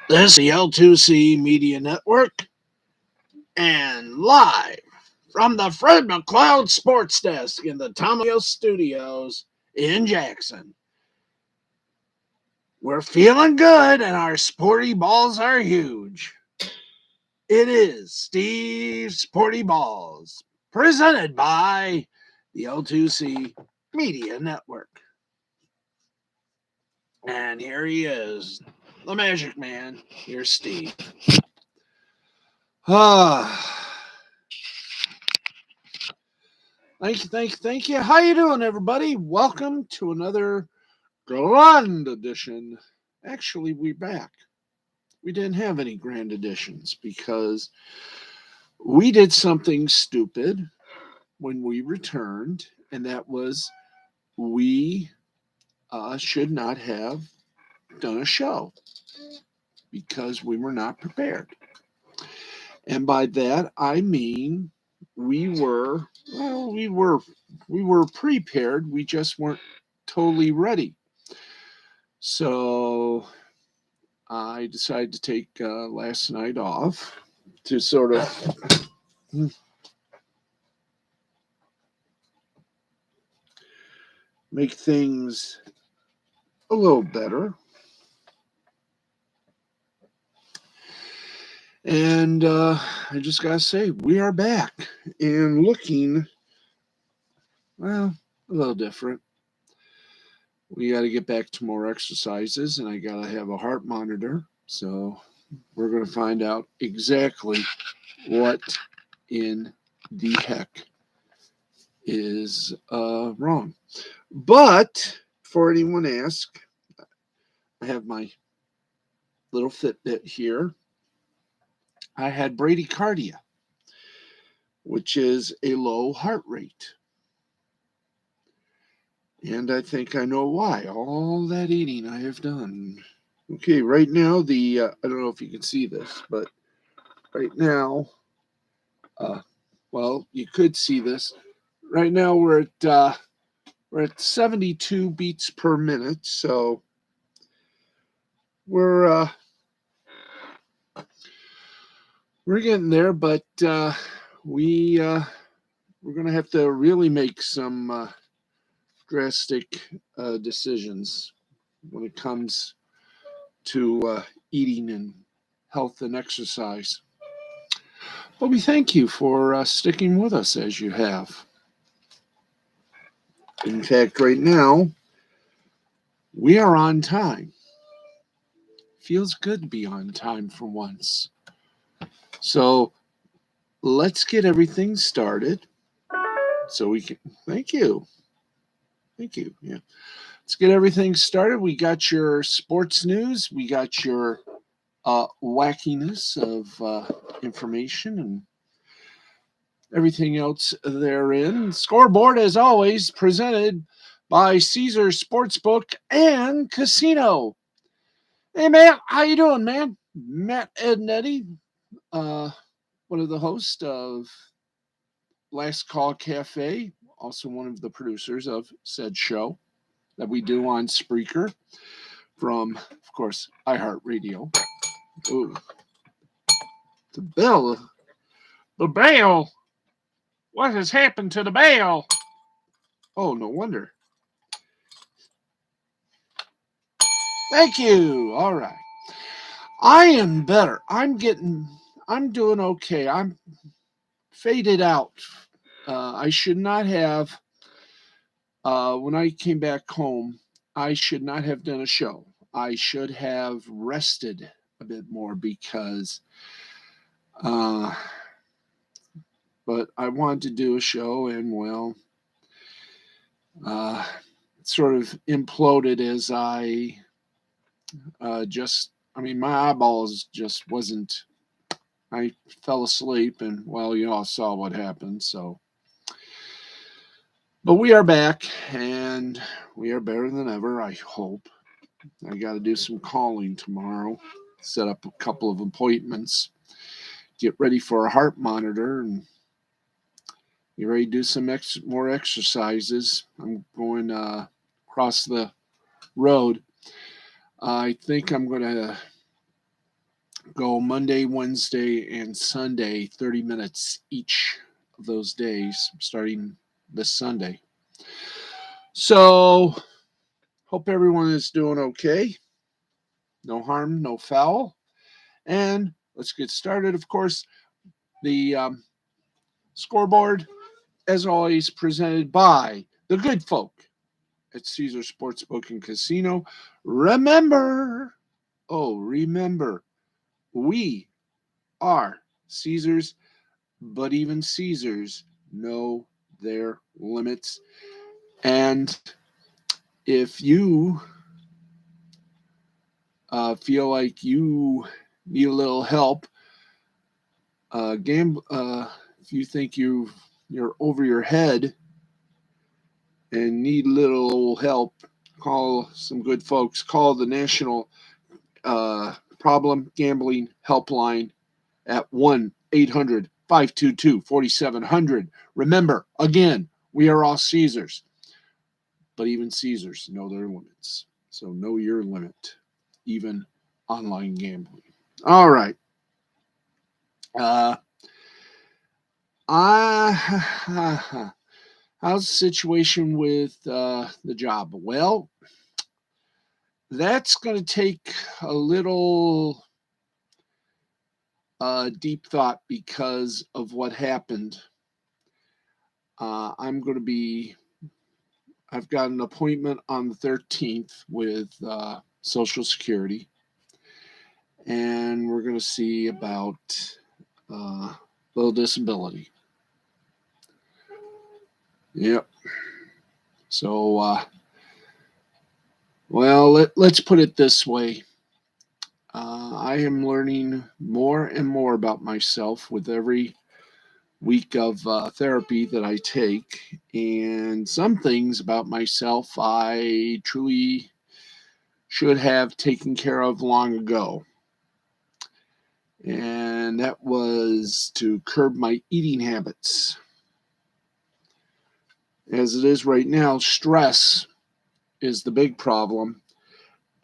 This is the L2C Media Network and live from the Fred McLeod Sports Desk in the Tampa Studios in Jackson. We're feeling good and our sporty balls are huge. It is Steve's Sporty Balls, presented by the L2C Media Network. And here he is, the Magic Man. Here's Steve. Thank you. How you doing, everybody? Welcome to another grand edition. Actually, we're back. We didn't have any grand editions because we did something stupid when we returned, and that was we should not have done a show because we were not prepared. And by that, I mean we were prepared. We just weren't totally ready. So I decided to take last night off to sort of make things a little better. And I just got to say, we are back and looking, well, a little different. We got to get back to more exercises, and I got to have a heart monitor. So we're going to find out exactly what in the heck is wrong. But before anyone asks, I have my little Fitbit here. I had bradycardia, which is a low heart rate. And I think I know why. All that eating I have done. Okay, right now, I don't know if you can see this, but right now, well, you could see this. Right now, we're at 72 beats per minute, so we're getting there, but we're going to have to really make some drastic decisions when it comes to eating and health and exercise. But we thank you for sticking with us as you have. In fact, right now, we are on time. Feels good to be on time for once. So let's get everything started so we can. Thank you. Yeah. Let's get everything started. We got your sports news. We got your wackiness of information and everything else therein. Scoreboard, as always, presented by Caesar Sportsbook and Casino. Hey, Matt, how you doing, man? Matt Ednetti, one of the hosts of Last Call Cafe, also one of the producers of said show that we do on Spreaker from, of course, iHeartRadio. Ooh, the bell. The bell. What has happened to the bell? Oh, no wonder. Thank you. All right. I am better. I'm doing okay. I'm faded out. I should not have, when I came back home, I should not have done a show. I should have rested a bit more because, but I wanted to do a show and, well, sort of imploded as I my eyeballs just wasn't, I fell asleep and, well, you all saw what happened. So, but we are back and we are better than ever, I hope. I got to do some calling tomorrow, set up a couple of appointments, get ready for a heart monitor, and get ready to do some more exercises. I'm going across the road. I think I'm going to go Monday, Wednesday, and Sunday, 30 minutes each of those days, starting this Sunday. So, hope everyone is doing okay. No harm, no foul. And let's get started. Of course, the scoreboard, as always, presented by the good folk at Caesar Sportsbook and Casino. Remember, we are Caesars, but even Caesars know their limits. And if you feel like you need a little help, if you think you're over your head and need a little help, call some good folks. Call the National Problem Gambling Helpline at 1-800-522-4700. Remember, again, we are all Caesars, but even Caesars know their limits. So know your limit, even online gambling. All right. How's the situation with the job? Well, that's going to take a little deep thought because of what happened. I've got an appointment on the 13th with Social Security, and we're going to see about little disability. Yep. So, well, let's put it this way. I am learning more and more about myself with every week of therapy that I take. And some things about myself I truly should have taken care of long ago. And that was to curb my eating habits. As it is right now, stress is the big problem.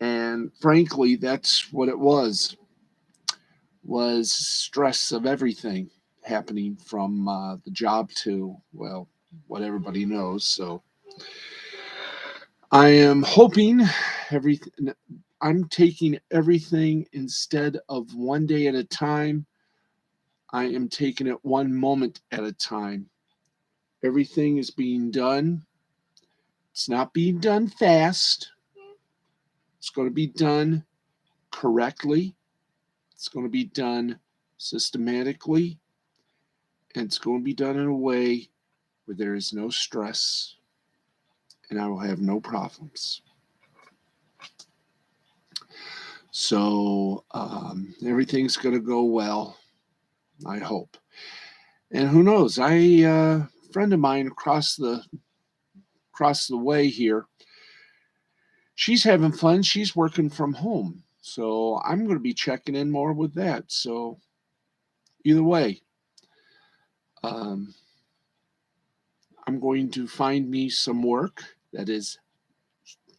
And frankly, that's what it was stress of everything happening from the job to, well, what everybody knows. So I am hoping I'm taking everything instead of one day at a time. I am taking it one moment at a time. Everything is being done. It's not being done fast. It's going to be done correctly. It's going to be done systematically. And it's going to be done in a way where there is no stress and I will have no problems. So everything's going to go well, I hope. And who knows? A friend of mine across the way here, she's having fun. She's working from home. So I'm going to be checking in more with that. So either way, I'm going to find me some work that is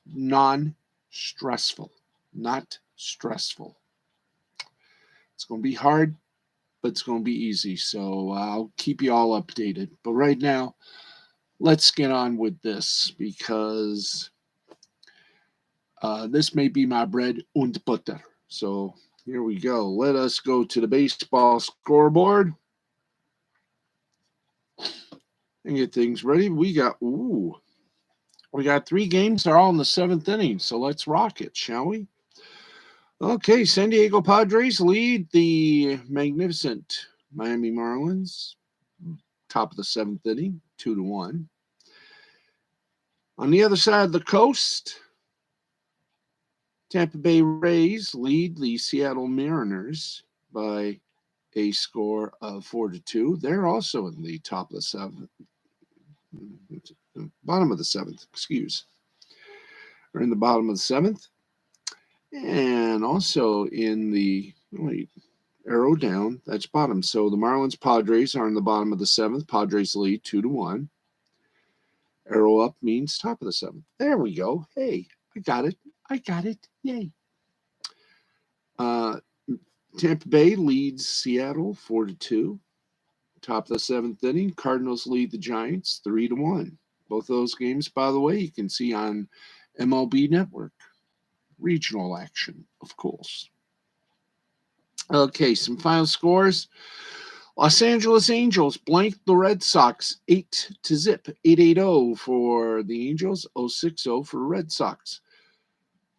non-stressful, not stressful. It's going to be hard, but it's going to be easy. So I'll keep you all updated. But right now, let's get on with this because this may be my bread und butter. So here we go. Let us go to the baseball scoreboard and get things ready. We got 3 games. They're all in the 7th inning. So let's rock it, shall we? Okay, San Diego Padres lead the magnificent Miami Marlins. Top of the 7th inning, 2-1. On the other side of the coast, Tampa Bay Rays lead the Seattle Mariners by a score of 4-2. They're also in the top of the 7th, bottom of the 7th, They're in the bottom of the 7th. And also in the, arrow down, that's bottom. So the Marlins Padres are in the bottom of the 7th. Padres lead 2-1. Arrow up means top of the 7th. There we go. Hey, I got it. Yay. Tampa Bay leads Seattle 4-2. Top of the seventh inning, Cardinals lead the Giants 3-1. Both those games, by the way, you can see on MLB Network. Regional action, of course. Okay, some final scores. Los Angeles Angels blanked the Red Sox 8-0, 8-8-0 for the Angels, 0-6-0 for the Red Sox.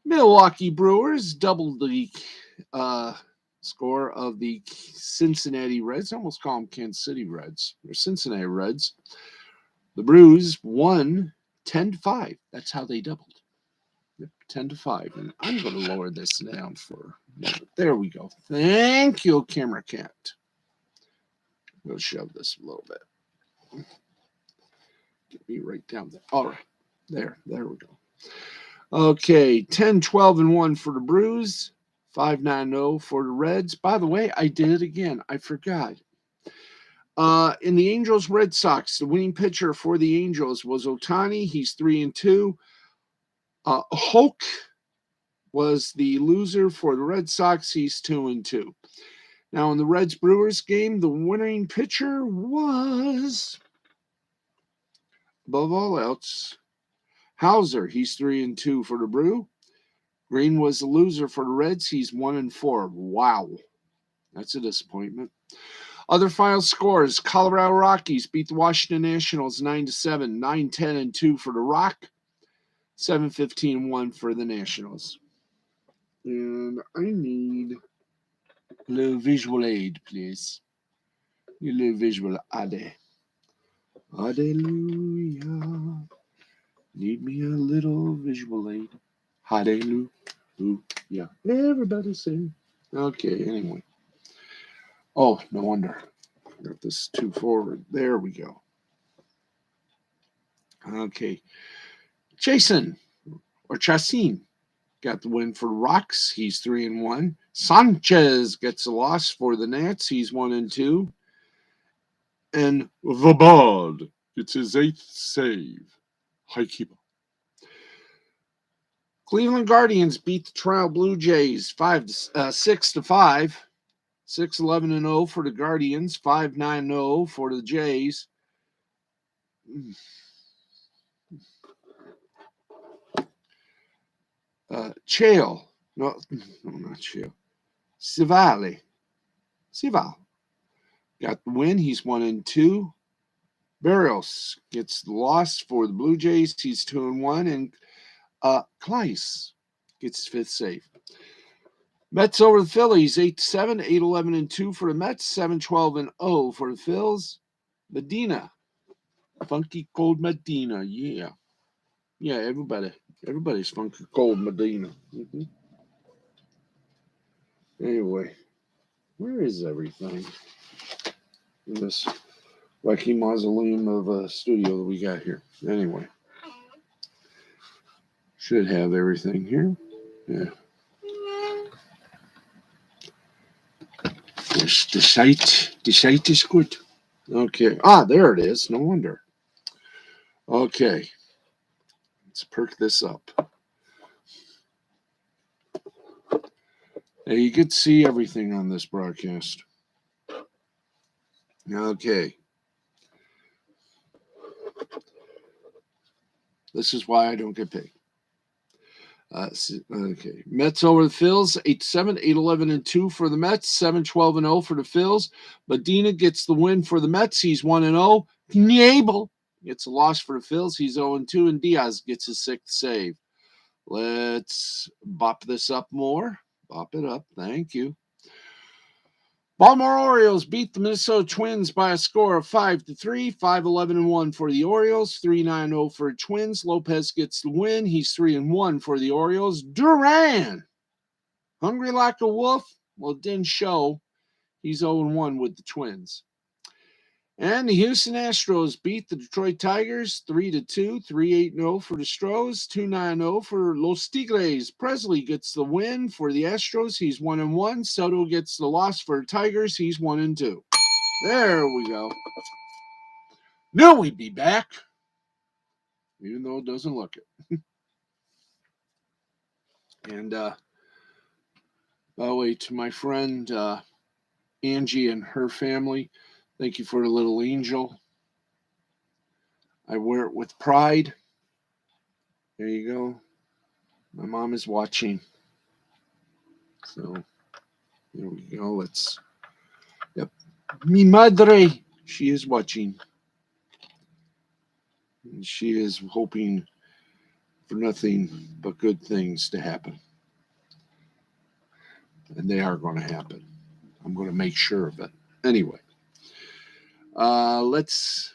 Milwaukee Brewers doubled the score of the Cincinnati Reds. I almost call them Kansas City Reds. They're Cincinnati Reds. The Brews won 10-5. That's how they doubled. 10-5. And I'm going to lower this down for a moment. There we go. Thank you, Camera Cat. We'll shove this a little bit. Get me right down there. All right. There we go. Okay, 10-12-1 for the Brews, 5-9-0 for the Reds. By the way, I did it again. I forgot. In the Angels Red Sox, the winning pitcher for the Angels was Ohtani. He's 3-2. Hulk was the loser for the Red Sox. He's 2-2. Now, in the Reds Brewers game, the winning pitcher was, above all else, Hauser. He's 3-2 for the Brew. Green was the loser for the Reds. He's 1-4. Wow. That's a disappointment. Other final scores. Colorado Rockies beat the Washington Nationals 9-7, 9-10-2 for the Rock, 7-15-1 for the Nationals. And I need a little visual aid, please. A little visual aid. Hallelujah. Need me a little visual aid. Hallelujah. Yeah. Everybody sing. Okay, anyway. Oh, no wonder. I got this too forward. There we go. Okay. Chasin got the win for the Rocks. He's 3-1. Sanchez gets the loss for the Nats. He's 1-2. And Vabad gets his 8th save. High keeper. Cleveland Guardians beat the Toronto Blue Jays 6-5. 6-11-0 for the Guardians. 5-9-0 for the Jays. Chael. No, not Chael. Sival got the win. He's 1-2. Barrios gets the loss for the Blue Jays. He's 2-1. And Kleiss gets his 5th save. Mets over the Phillies, 8-7, 8-11-2 for the Mets, 7-12-0 for the Phils. Medina, funky cold Medina, yeah. Yeah, everybody's funky cold Medina. Mm-hmm. Anyway, where is everything in this wacky mausoleum of a studio that we got here? Anyway, should have everything here. Yeah. Yes, the site is good. Okay. There it is. No wonder. Okay. Let's perk this up. Now, you could see everything on this broadcast. Okay. This is why I don't get paid. Okay. Mets over the Phils, 8-7, 8-11-2 for the Mets, 7-12-0 for the Phils. Medina gets the win for the Mets. He's 1-0. Knebel gets a loss for the Phils. He's 0-2, and Diaz gets his 6th save. Let's bop this up more. Bop it up. Thank you. Baltimore Orioles beat the Minnesota Twins by a score of 5-3, 5-11-1 for the Orioles, 3-9-0 for the Twins. Lopez gets the win. He's 3-1 for the Orioles. Duran, hungry like a wolf? Well, it didn't show. He's 0-1 with the Twins. And the Houston Astros beat the Detroit Tigers 3-2, 3-8-0 for the Stros, 2-9-0 for Los Tigres. Presley gets the win for the Astros. He's 1-1. Soto gets the loss for the Tigers. He's 1-2. There we go. Knew we'd be back, even though it doesn't look it. And By the way, to my friend Angie and her family, thank you for a little angel. I wear it with pride. There you go. My mom is watching. So there we go. Yep. Mi madre, she is watching. And she is hoping for nothing but good things to happen. And they are going to happen. I'm going to make sure of it. Anyway, let's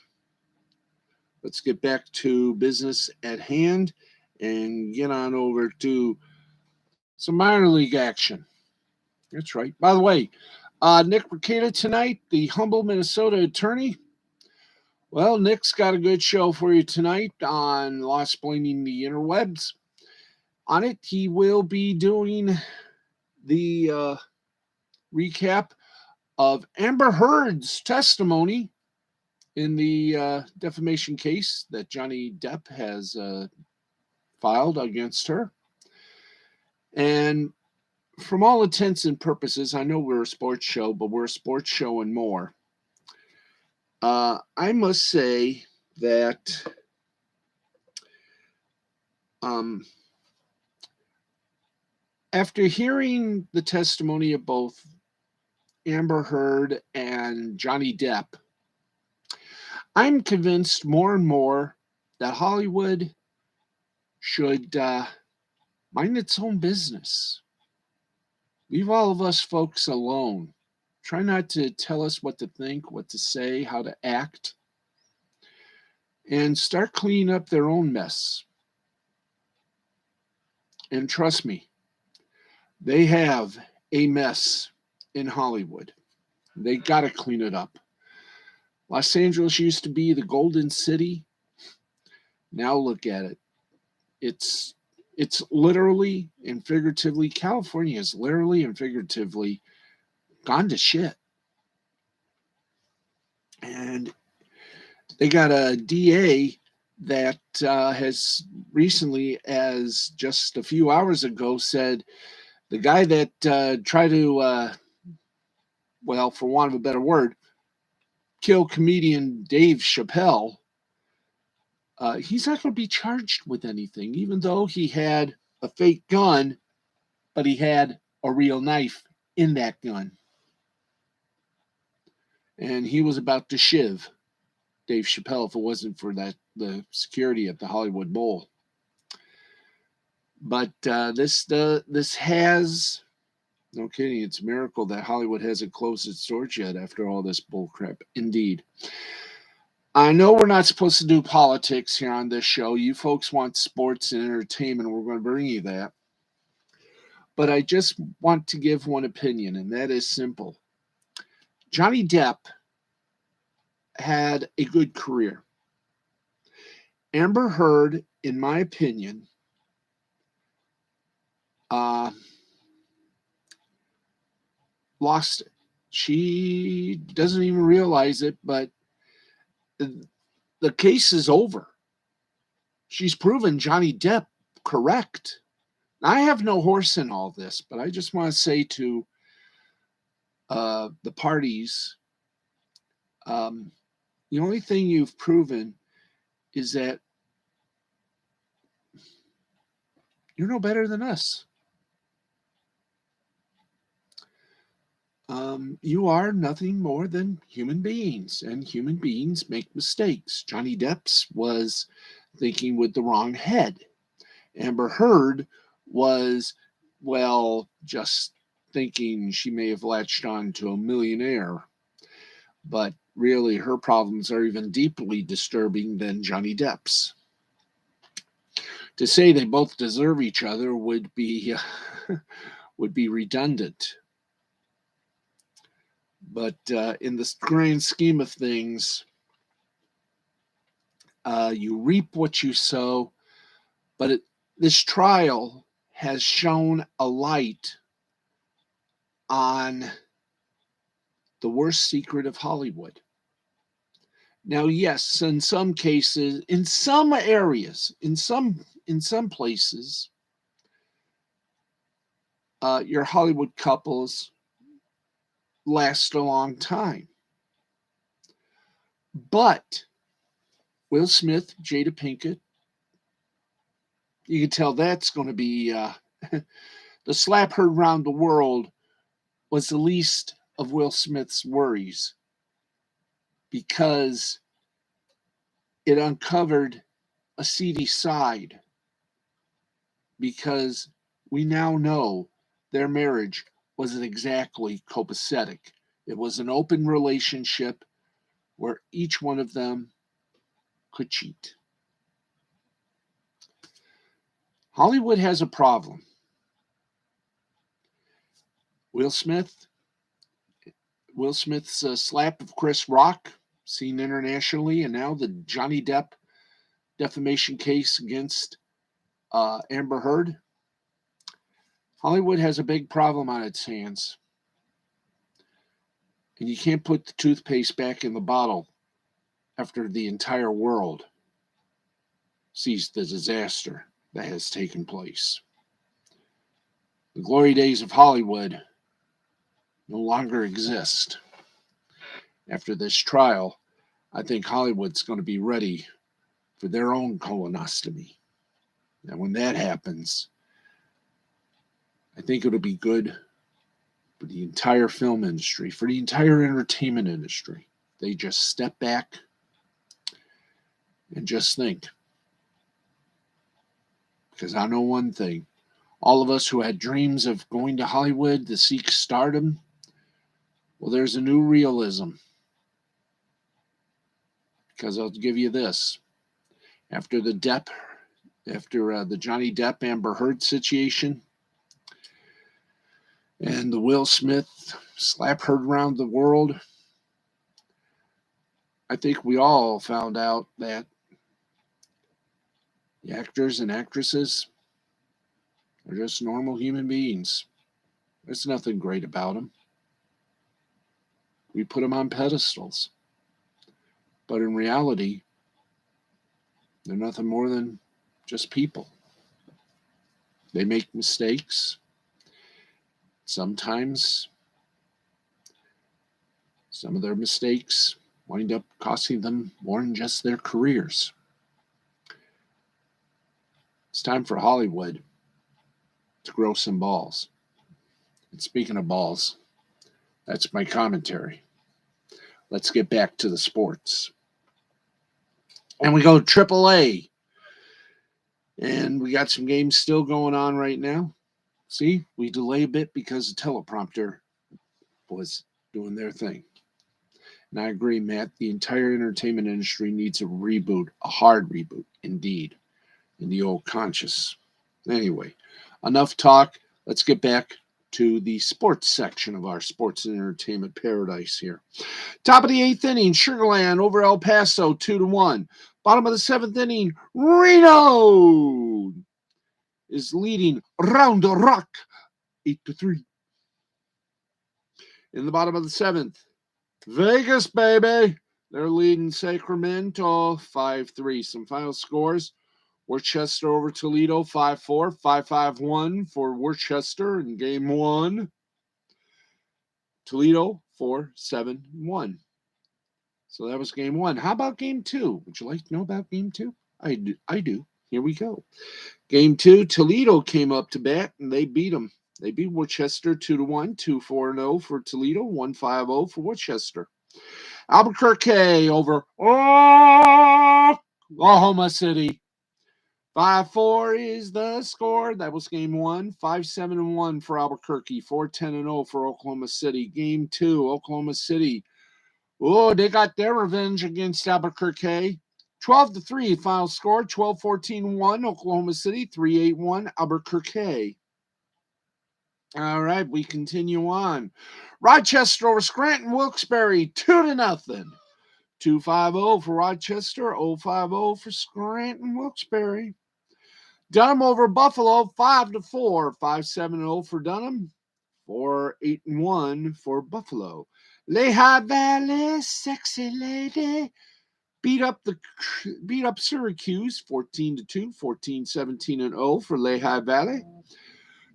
get back to business at hand and get on over to some minor league action. That's right. By the way, Nick Ricada tonight, the humble Minnesota attorney. Well, Nick's got a good show for you tonight on Lost Blaming the Interwebs. On it, he will be doing the recap of Amber Heard's testimony in the defamation case that Johnny Depp has filed against her. And from all intents and purposes, I know we're a sports show, but we're a sports show and more. I must say that after hearing the testimony of both Amber Heard and Johnny Depp, I'm convinced more and more that Hollywood should mind its own business. Leave all of us folks alone. Try not to tell us what to think, what to say, how to act, and start cleaning up their own mess. And trust me, they have a mess in Hollywood. They got to clean it up. Los Angeles used to be the Golden City. Now look at it. It's literally and figuratively, California is literally and figuratively gone to shit. And they got a DA that has recently, as just a few hours ago, said the guy that tried to, well, for want of a better word, kill comedian Dave Chappelle, he's not going to be charged with anything, even though he had a fake gun, but he had a real knife in that gun. And he was about to shiv Dave Chappelle if it wasn't for the security at the Hollywood Bowl. But this has, no kidding, it's a miracle that Hollywood hasn't closed its doors yet after all this bullcrap. Indeed. I know we're not supposed to do politics here on this show. You folks want sports and entertainment. We're going to bring you that. But I just want to give one opinion, and that is simple. Johnny Depp had a good career. Amber Heard, in my opinion, lost it. She doesn't even realize it, but the case is over. She's proven Johnny Depp correct. I have no horse in all this, but I just want to say to the parties, the only thing you've proven is that you're no better than us. You are nothing more than human beings, and human beings make mistakes. Johnny Depp's was thinking with the wrong head. Amber Heard was, well, just thinking she may have latched on to a millionaire. But really, her problems are even deeply disturbing than Johnny Depp's. To say they both deserve each other would be redundant. But in the grand scheme of things, you reap what you sow. But this trial has shown a light on the worst secret of Hollywood. Now, yes, in some cases, in some areas, in some places, your Hollywood couples last a long time. But Will Smith, Jada Pinkett, you can tell that's going to be the slap heard around the world was the least of Will Smith's worries because it uncovered a seedy side. Because we now know their marriage wasn't exactly copacetic. It was an open relationship where each one of them could cheat. Hollywood has a problem. Will Smith's slap of Chris Rock, seen internationally, and now the Johnny Depp defamation case against Amber Heard. Hollywood has a big problem on its hands. And you can't put the toothpaste back in the bottle after the entire world sees the disaster that has taken place. The glory days of Hollywood no longer exist. After this trial, I think Hollywood's going to be ready for their own colonoscopy. And when that happens, I think it'll be good for the entire film industry, for the entire entertainment industry. They just step back and just think. Because I know one thing. All of us who had dreams of going to Hollywood to seek stardom, well, there's a new realism. Because I'll give you this. After the Johnny Depp Amber Heard situation and the Will Smith slap heard around the world, I think we all found out that the actors and actresses are just normal human beings. There's nothing great about them. We put them on pedestals. But in reality, they're nothing more than just people. They make mistakes. Sometimes some of their mistakes wind up costing them more than just their careers. It's time for Hollywood to grow some balls. And speaking of balls, that's my commentary. Let's get back to the sports. And we go AAA. And we got some games still going on right now. See, we delay a bit because the teleprompter was doing their thing. And I agree, Matt, the entire entertainment industry needs a reboot, a hard reboot, indeed, in the old conscious. Anyway, enough talk. Let's get back to the sports section of our sports and entertainment paradise here. Top of the 8th inning, Sugarland over El Paso, 2-1. Bottom of the 7th inning, Reno is leading Round Rock, 8-3. In the bottom of the 7th, Vegas, baby. They're leading Sacramento, 5-3. Some final scores. Worcester over Toledo, 5-4. 5-5-1 for Worcester in game 1. Toledo, 4-7-1. So that was game 1. How about game 2? Would you like to know about game 2? I do. Here we go. Game 2, Toledo came up to bat, and they beat them. They beat Worcester 2-1, 2-4-0 for Toledo, 1-5-0 for Worcester. Albuquerque over Oklahoma City. 5-4 is the score. That was game 1. 5-7-1 for Albuquerque. 4-10-0 for Oklahoma City. Game 2, Oklahoma City. Oh, they got their revenge against Albuquerque. 12-3 final score. 12-14-1 Oklahoma City. 3-8-1 Albuquerque. All right, we continue on. Rochester over Scranton Wilkes-Barre, 2-0. 2-5-0 for Rochester, 0-5-0 for Scranton Wilkes-Barre. Dunham over Buffalo, 5-4, 5-7-0 for Dunham, 4-8-1 for Buffalo. Lehigh Valley, sexy lady, beat up Syracuse, 14-2, 14-17-0 for Lehigh Valley.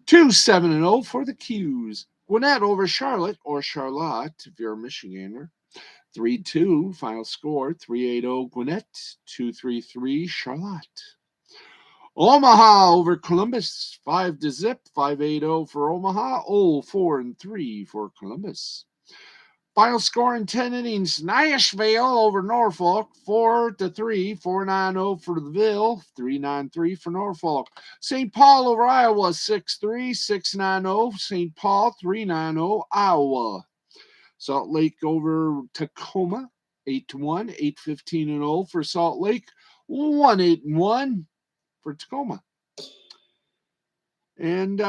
2-7-0 for the Qs. Gwinnett over Charlotte, or Charlotte if you're a Michigander. 3-2, final score. 3-8-0 Gwinnett, 2-3-3 Charlotte. Omaha over Columbus, 5-0, 5-8-0 for Omaha. 4-3 for Columbus. Final score in 10 innings, Nashville over Norfolk, 4-3, 4-9-0 for the Ville, 3-9-3 for Norfolk. St. Paul over Iowa, 6-3, 6-9-0, St. Paul, 3-9-0, Iowa. Salt Lake over Tacoma, 8-1, 8-15-0 for Salt Lake, 1-8-1 for Tacoma. And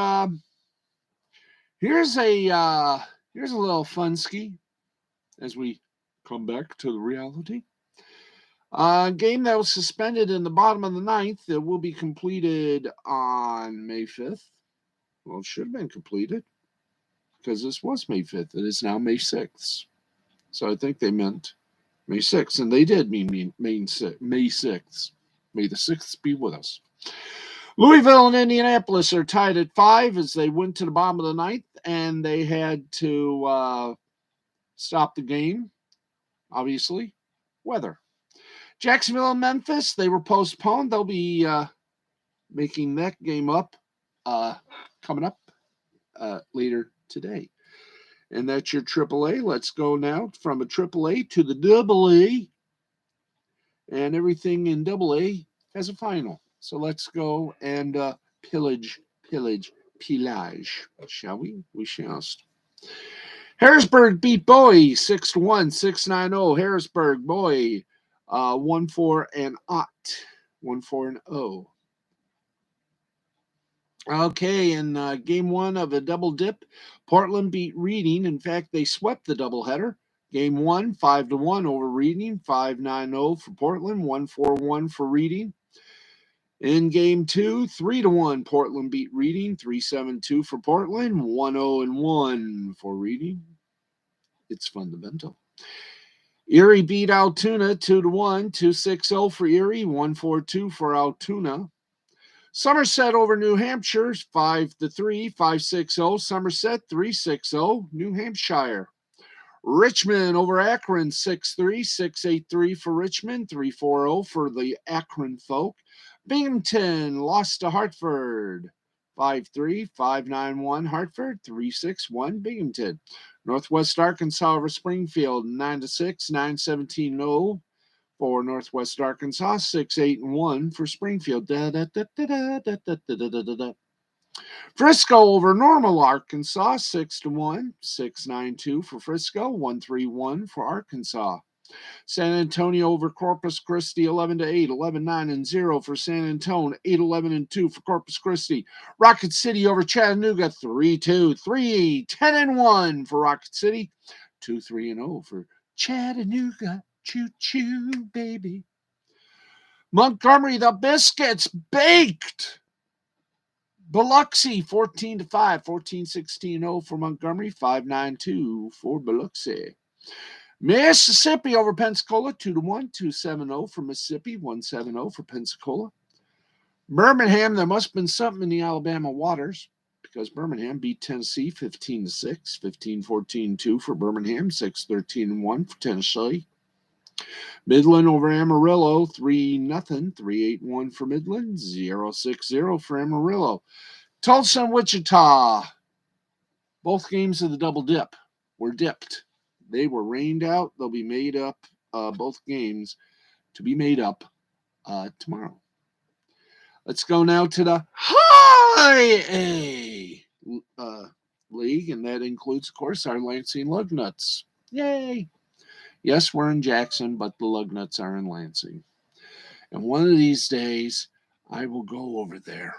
here's a little fun ski as we come back to the reality. Game that was suspended in the bottom of the ninth that will be completed on May 5th. Well, it should have been completed because this was May 5th. It is now May 6th. So I think they meant May 6th, and they did mean May 6th. May the 6th be with us. Louisville and Indianapolis are tied at 5 as they went to the bottom of the ninth, and they had to stop the game. Obviously, weather. Jacksonville and Memphis, they were postponed. They'll be making that game up coming up later today. And that's your AAA. Let's go now from a AAA to the AA. And everything in AA has a final. So let's go and pillage, shall we? We shall. Harrisburg beat Bowie 6-1, 6-9-0. Harrisburg, Bowie, 1-4 and 1-4-0. Okay, in game one of a double dip, Portland beat Reading. In fact, they swept the doubleheader. Game one, 5-1 over Reading, 5-9-0 for Portland, 1-4-1 for Reading. In game two, 3-1, Portland beat Reading, 3-7-2 for Portland, 1-0-1 for Reading. It's fundamental. Erie beat Altoona 2-1, 2-6-0 for Erie, 1-4-2 for Altoona. Somerset over New Hampshire 5-3, 5-6-0. Somerset 3-6-0, New Hampshire. Richmond over Akron 6-3, 6-8-3 for Richmond, 3-4-0 for the Akron folk. Binghamton lost to Hartford 5-3, 5-9-1 Hartford, 3-6-1 Binghamton. Northwest Arkansas over Springfield 9-6, 9-17-0 for Northwest Arkansas, 6-8-1 for Springfield. Frisco over Normal Arkansas, 6-1, 6-9-2 for Frisco, 1-3-1 for Arkansas. San Antonio over Corpus Christi, 11-8, 11-9-0 for San Antonio, 8-11-2 for Corpus Christi. Rocket City over Chattanooga, 3-2, 10-1 for Rocket City, 2-3-0 for Chattanooga. Choo-choo, baby. Montgomery, the Biscuits, baked Biloxi, 14-5, 14-16-0 for Montgomery, 5-9-2 for Biloxi. Mississippi over Pensacola, 2-1, 2-7-0 for Mississippi, 1-7-0 for Pensacola. Birmingham, there must have been something in the Alabama waters because Birmingham beat Tennessee 15-6, 15-14-2 for Birmingham, 6-13-1 for Tennessee. Midland over Amarillo, 3-0, 3-8-1 for Midland, 0-6-0 for Amarillo. Tulsa and Wichita, both games of the double dip were dipped. They were rained out. They'll be made up, both games to be made up tomorrow. Let's go now to the High A League, and that includes, of course, our Lansing Lugnuts. Yay! Yes, we're in Jackson, but the Lugnuts are in Lansing. And one of these days, I will go over there,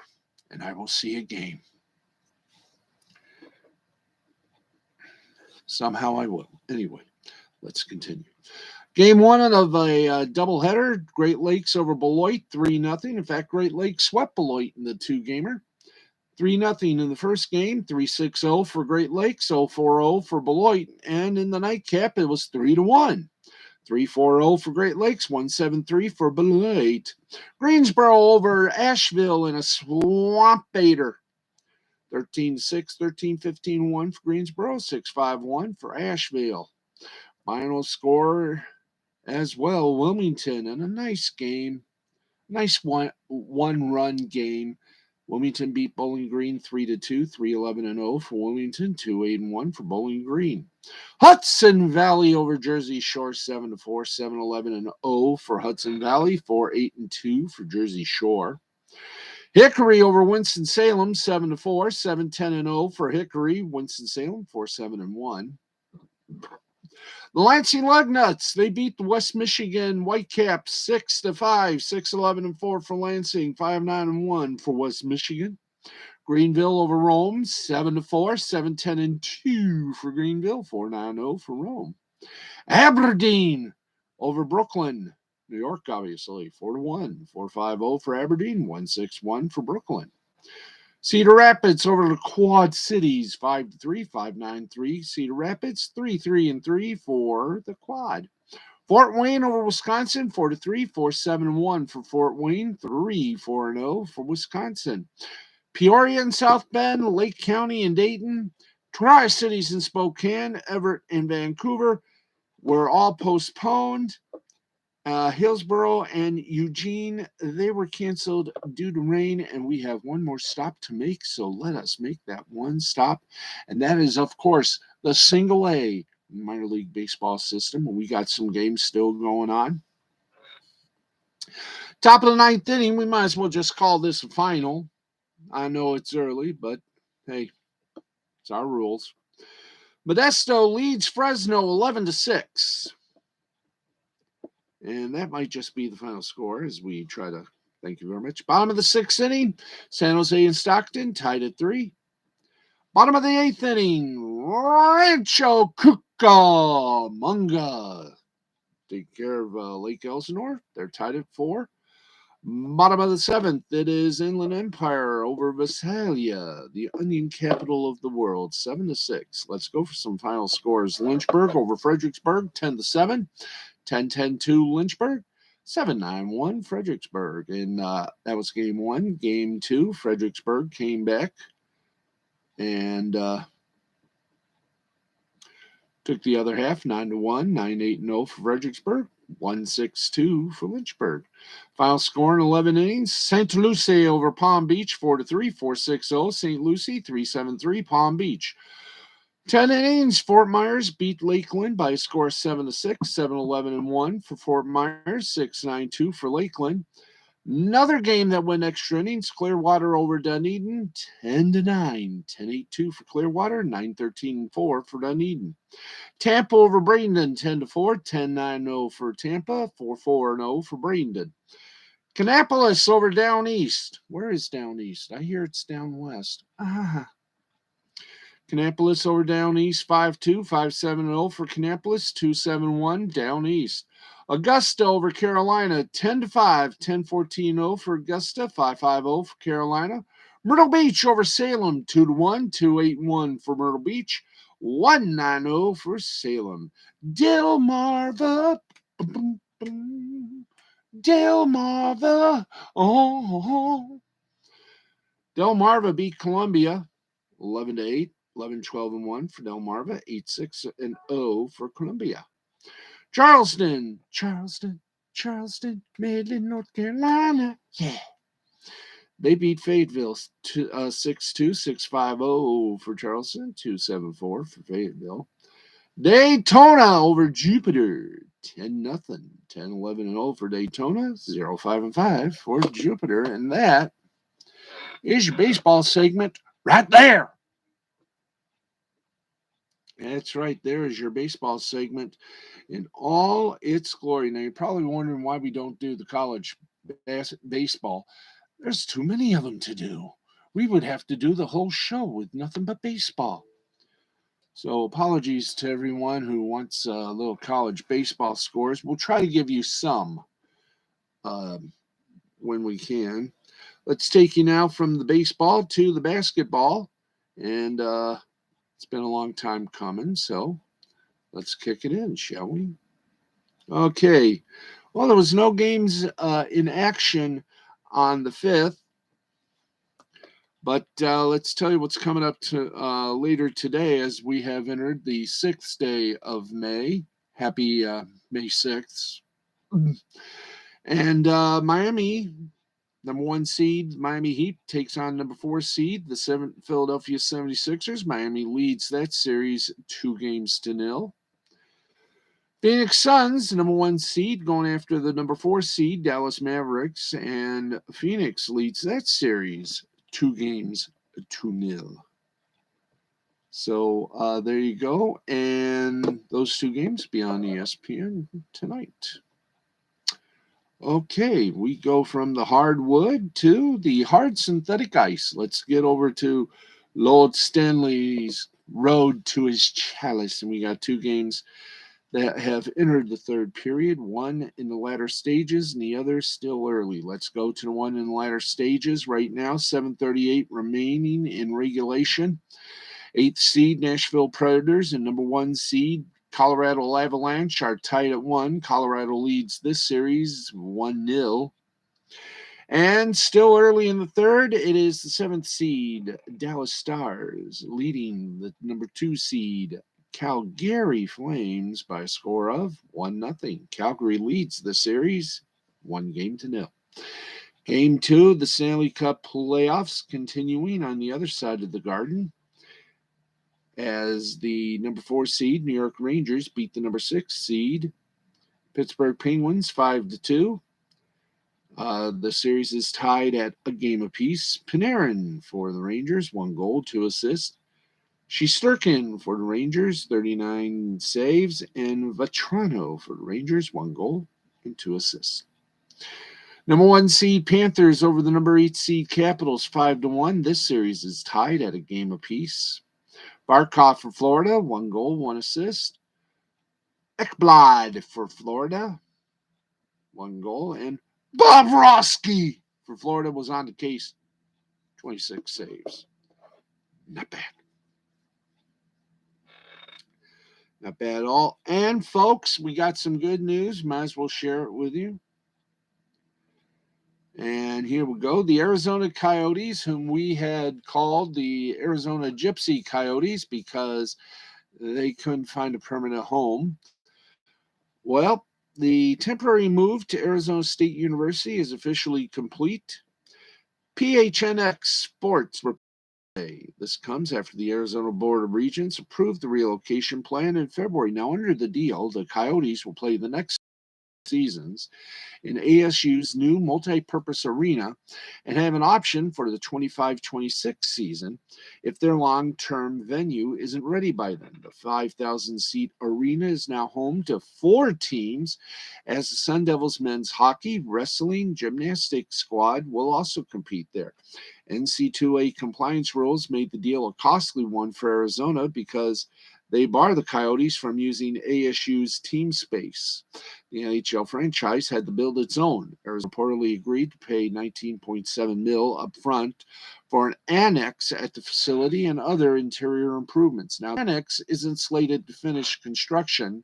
and I will see a game. Somehow I will. Anyway, let's continue. Game one of a doubleheader, Great Lakes over Beloit, 3-0. In fact, Great Lakes swept Beloit in the two-gamer. 3-0 in the first game, 3-6-0 for Great Lakes, 0-4-0 for Beloit. And in the nightcap, it was 3-1. 3-4-0 for Great Lakes, 1-7-3 for Beloit. Greensboro over Asheville in a swamp baiter. 13-6, 13-15-1 for Greensboro, 6-5-1 for Asheville. Final score as well, Wilmington, and a nice game. Nice one-run game. Wilmington beat Bowling Green 3-2, 3-11-0 for Wilmington, 2-8-1 for Bowling Green. Hudson Valley over Jersey Shore 7-4, 7-11-0 for Hudson Valley, 4-8-2 for Jersey Shore. Hickory over Winston-Salem 7-4, 7-10-0 for Hickory. Winston-Salem 4-7-1. The Lansing Lugnuts, they beat the West Michigan Whitecaps 6-5, 6-11-4 for Lansing, 5-9-1 for West Michigan. Greenville over Rome 7-4, 7-10-2 for Greenville, 4-9-0 for Rome. Aberdeen over Brooklyn, New York, obviously, 4-1, 4-5-0 for Aberdeen, 1-6-1 for Brooklyn. Cedar Rapids over the Quad Cities, 5-3, 5-9-3. Cedar Rapids, 3-3-3 for the Quad. Fort Wayne over Wisconsin, 4-3, 4-7-1 for Fort Wayne, 3-4-0 for Wisconsin. Peoria and South Bend, Lake County and Dayton, Tri-Cities and Spokane, Everett and Vancouver were all postponed. Hillsboro and Eugene, they were canceled due to rain, and we have one more stop to make, so let us make that one stop. And that is, of course, the Single A minor league baseball system. We got some games still going on. Top of the ninth inning, we might as well just call this a final. I know it's early, but hey, it's our rules. Modesto leads Fresno 11-6. And that might just be the final score as we try to, thank you very much. Bottom of the sixth inning, San Jose and Stockton tied at 3. Bottom of the eighth inning, Rancho Cucamonga take care of Lake Elsinore. They're tied at 4. Bottom of the seventh, it is Inland Empire over Visalia, the onion capital of the world, 7-6. Let's go for some final scores. Lynchburg over Fredericksburg, 10-7. 10-10-2 Lynchburg, 7-9-1 Fredericksburg. And that was game 1. Game 2, Fredericksburg came back and took the other half, 9-1, 9-8-0 for Fredericksburg, 1-6-2 for Lynchburg. Final score in 11 innings, St. Lucie over Palm Beach, 4-3, 4-6-0. St. Lucie, 3-7-3, Palm Beach. 10 innings, Fort Myers beat Lakeland by a score of 7-6, 7-11-1 for Fort Myers, 6-9-2 for Lakeland. Another game that went extra innings, Clearwater over Dunedin, 10-9, 10-8-2 for Clearwater, 9-13-4 for Dunedin. Tampa over Bradenton, 10-4, 10-9-0 for Tampa, 4-4-0 for Bradenton. Kannapolis over Down East. Where is Down East? I hear it's down west. Kannapolis over Down East, 5-2, 5-7-0 for Kannapolis, 2-7-1 Down East. Augusta over Carolina, 10-5, 10-14-0 for Augusta, 5-5-0 for Carolina. Myrtle Beach over Salem, 2-1, 2-8-1 for Myrtle Beach, 1-9-0 for Salem. Delmarva, Delmarva, oh. Delmarva beat Columbia, 11-8. 11-12-1 for Delmarva, 8-6-0 for Columbia. Charleston, Midland, North Carolina. Yeah. They beat Fayetteville 6-2, 6-5-0 for Charleston, 2-7-4 for Fayetteville. Daytona over Jupiter, 10-0, 10-11-0 for Daytona, 0-5-5 for Jupiter. And that is your baseball segment right there. That's right. There is your baseball segment in all its glory. Now, you're probably wondering why we don't do the college baseball. There's too many of them to do. We would have to do the whole show with nothing but baseball. So apologies to everyone who wants a little college baseball scores. We'll try to give you some when we can. Let's take you now from the baseball to the basketball. And it's been a long time coming, so let's kick it in, shall we? Okay. Well, there was no games in action on the 5th, But let's tell you what's coming up to later today as we have entered the 6th day of May. Happy May 6th. And Miami, number 1 seed, Miami Heat takes on number 4 seed, the Philadelphia 76ers. Miami leads that series 2-0. Phoenix Suns, number 1 seed, going after the number 4 seed, Dallas Mavericks, and Phoenix leads that series 2-0. So there you go, and those 2 games be on ESPN tonight. Okay, we go from the hardwood to the hard synthetic ice. Let's get over to Lord Stanley's road to his chalice, and we got 2 games that have entered the 3rd period, one in the latter stages and the other still early. Let's go to the one in the latter stages right now, 7:38 remaining in regulation. 8th seed Nashville Predators and number 1 seed Colorado Avalanche are tied at 1. Colorado leads this series 1-0. And still early in the 3rd, it is the 7th seed Dallas Stars leading the number 2 seed Calgary Flames by a score of 1-0. Calgary leads the series 1-0. Game 2 of the Stanley Cup playoffs continuing on the other side of the Garden as the number 4 seed New York Rangers beat the number 6 seed Pittsburgh Penguins 5-2. The series is tied at a game apiece. Panarin for the Rangers, 1 goal, 2 assists. Shesterkin for the Rangers, 39 saves. And Vetrano for the Rangers, 1 goal and 2 assists. Number 1 seed Panthers over the number 8 seed Capitals, 5-1. This series is tied at a game apiece. Barkov for Florida, 1 goal, 1 assist. Ekblad for Florida, 1 goal. And Bobrovsky for Florida was on the case, 26 saves. Not bad. Not bad at all. And, folks, we got some good news. Might as well share it with you. And here we go. The Arizona Coyotes, whom we had called the Arizona Gypsy Coyotes because they couldn't find a permanent home. Well, the temporary move to Arizona State University is officially complete. PHNX Sports This comes after the Arizona Board of Regents approved the relocation plan in February. Now, under the deal, the Coyotes will play the next seasons in ASU's new multi-purpose arena and have an option for the 25-26 season if their long-term venue isn't ready by then. The 5,000-seat arena is now home to 4 teams, as the Sun Devils men's hockey, wrestling, gymnastics squad will also compete there. NC2A compliance rules made the deal a costly one for Arizona because they bar the Coyotes from using ASU's team space. The NHL franchise had to build its own. Arizona reportedly agreed to pay $19.7 million up front for an annex at the facility and other interior improvements. Now, the annex isn't slated to finish construction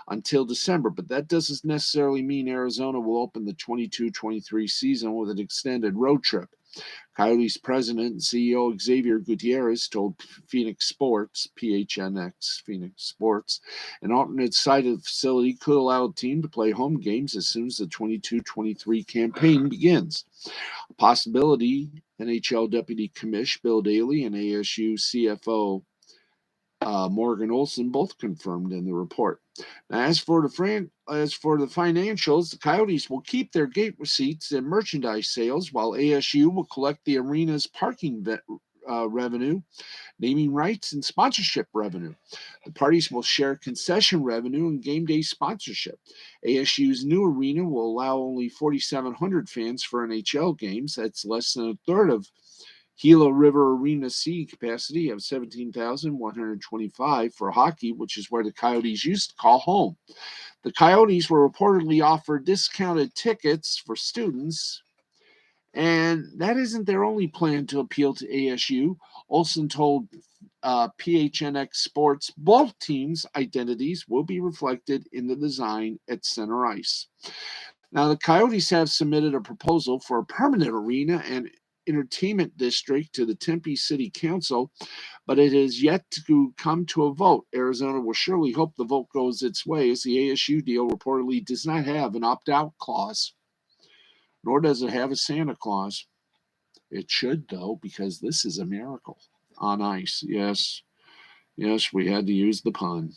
until December, but that doesn't necessarily mean Arizona will open the 22-23 season with an extended road trip. Coyotes president and CEO Xavier Gutierrez told Phoenix Sports, PHNX Phoenix Sports, an alternate site of the facility could allow the team to play home games as soon as the 22-23 campaign begins. A possibility, NHL Deputy Commish Bill Daly and ASU CFO Morgan Olson both confirmed in the report. Now, as for the financials, the Coyotes will keep their gate receipts and merchandise sales, while ASU will collect the arena's parking revenue, naming rights, and sponsorship revenue. The parties will share concession revenue and game day sponsorship. ASU's new arena will allow only 4,700 fans for NHL games. That's less than a third of Gila River Arena seating capacity of 17,125 for hockey, which is where the Coyotes used to call home. The Coyotes were reportedly offered discounted tickets for students, and that isn't their only plan to appeal to ASU. Olson told PHNX Sports both teams' identities will be reflected in the design at center ice. Now, the Coyotes have submitted a proposal for a permanent arena and Entertainment District to the Tempe City Council, but it has yet to come to a vote. Arizona will surely hope the vote goes its way, as the ASU deal reportedly does not have an opt-out clause, nor does it have a Santa Claus. It should, though, because this is a miracle. On ice, yes. Yes, we had to use the pun.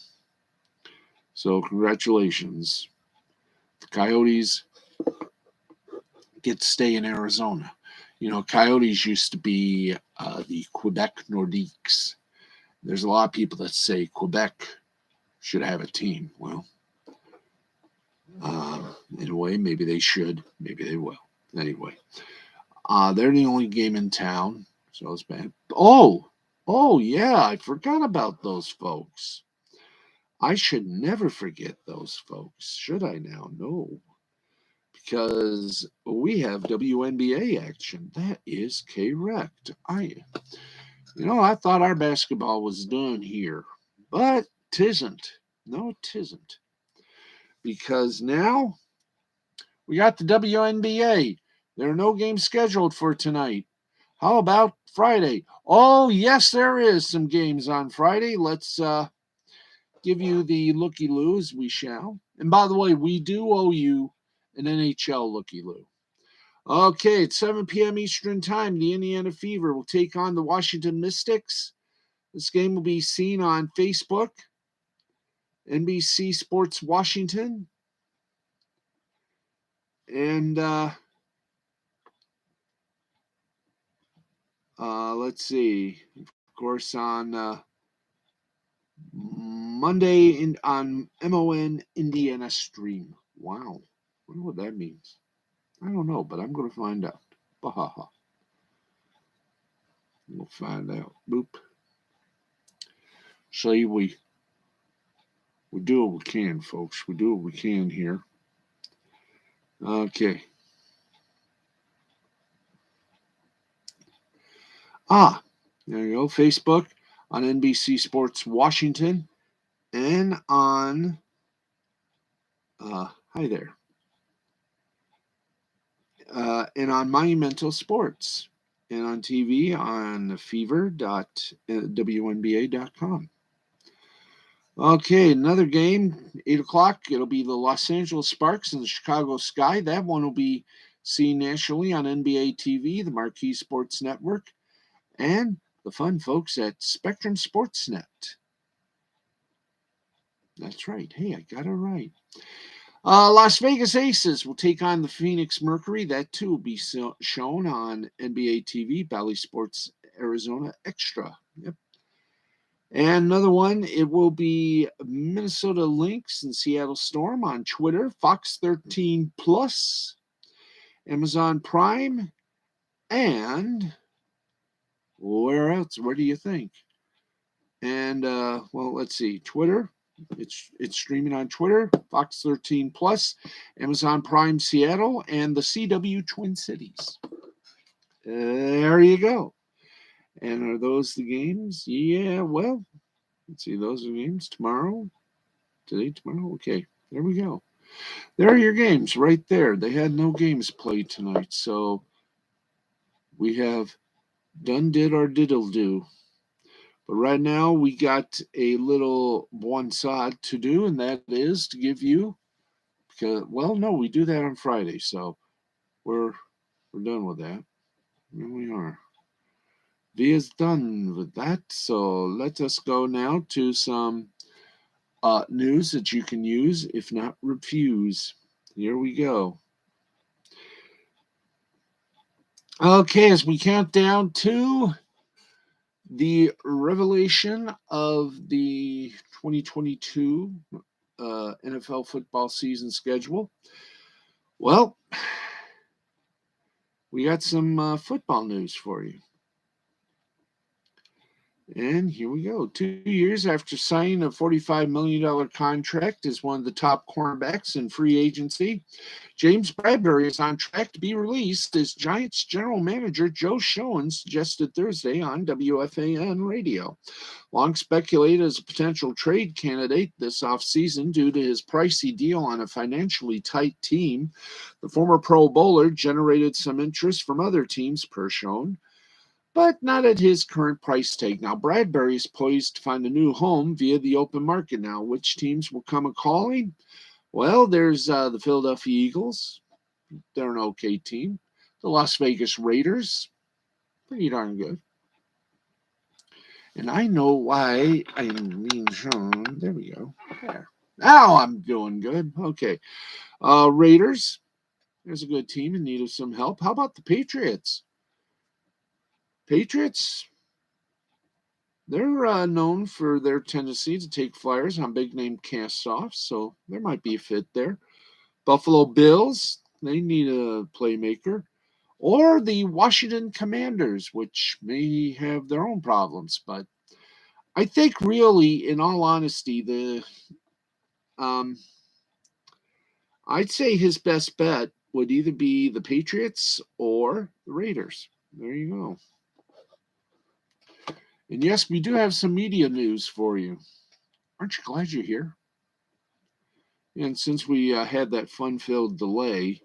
So congratulations. The Coyotes get to stay in Arizona. Coyotes used to be the Quebec Nordiques. There's a lot of people that say Quebec should have a team. Well, in a way, maybe they should. Maybe they will. Anyway, they're the only game in town, so it's bad. Oh, yeah, I forgot about those folks. I should never forget those folks, should I now? No, because we have WNBA action. That is correct. I thought our basketball was done here, but tisn't. No, it isn't. Because now we got the WNBA. There are no games scheduled for tonight. How about Friday? Oh, yes, there is some games on Friday. Let's give you the looky-loos. We shall. And by the way, we do owe you an NHL looky-loo. Okay, it's 7 p.m. Eastern Time. The Indiana Fever will take on the Washington Mystics. This game will be seen on Facebook, NBC Sports Washington, and let's see, of course, on Monday on MON Indiana Stream. Wow, I wonder what that means. I don't know, but I'm going to find out. Bahaha. We'll find out. Boop. See, we do what we can, folks. We do what we can here. Okay. There you go. Facebook on NBC Sports Washington and on hi there. And on Monumental Sports and on TV on fever.wnba.com. Okay, another game, 8 o'clock. It'll be the Los Angeles Sparks and the Chicago Sky. That one will be seen nationally on NBA TV, the Marquee Sports Network, and the fun folks at Spectrum Sportsnet. That's right. Hey, I got it right. Las Vegas Aces will take on the Phoenix Mercury. That too will be shown on NBA TV, Bally Sports Arizona Extra. Yep. And another one, it will be Minnesota Lynx and Seattle Storm on Twitter, Fox 13 Plus, Amazon Prime, and where else? Where do you think? And well, let's see, Twitter. It's streaming on Twitter, Fox 13 Plus, Amazon Prime Seattle, and the CW Twin Cities. There you go. And are those the games? Yeah, well, let's see, those are games tomorrow. Today, tomorrow? Okay, there we go. There are your games right there. They had no games played tonight, so we have done did our diddle do. But right now we got a little one side to do, and that is to give you, because, well, no, we do that on Friday, so we're done with that. Here we are. V is done with that, so let us go now to some news that you can use, if not refuse. Here we go. Okay, as we count down to the revelation of the 2022 NFL football season schedule. Well, we got some football news for you. And here we go. 2 years after signing a $45 million contract as one of the top cornerbacks in free agency, James Bradbury is on track to be released as Giants general manager Joe Schoen suggested Thursday on WFAN radio. Long speculated as a potential trade candidate this offseason due to his pricey deal on a financially tight team, the former Pro Bowler generated some interest from other teams per Schoen, but not at his current price tag. Now, Bradbury is poised to find a new home via the open market now. Which teams will come a-calling? Well, there's the Philadelphia Eagles. They're an okay team. The Las Vegas Raiders, pretty darn good. And I know why I'm being shown. There we go. There. Now I'm doing good. Okay. Raiders, there's a good team in need of some help. How about the Patriots? Patriots, they're known for their tendency to take flyers on big-name cast-offs, so there might be a fit there. Buffalo Bills, they need a playmaker. Or the Washington Commanders, which may have their own problems. But I think really, in all honesty, I'd say his best bet would either be the Patriots or the Raiders. There you go. And yes, we do have some media news for you. Aren't you glad you're here? And since we had that fun-filled delay,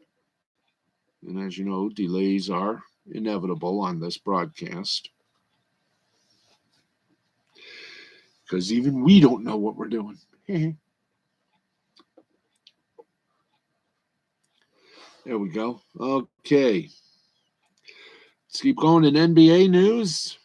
and as you know, delays are inevitable on this broadcast, because even we don't know what we're doing. There we go. Okay. Let's keep going in NBA news.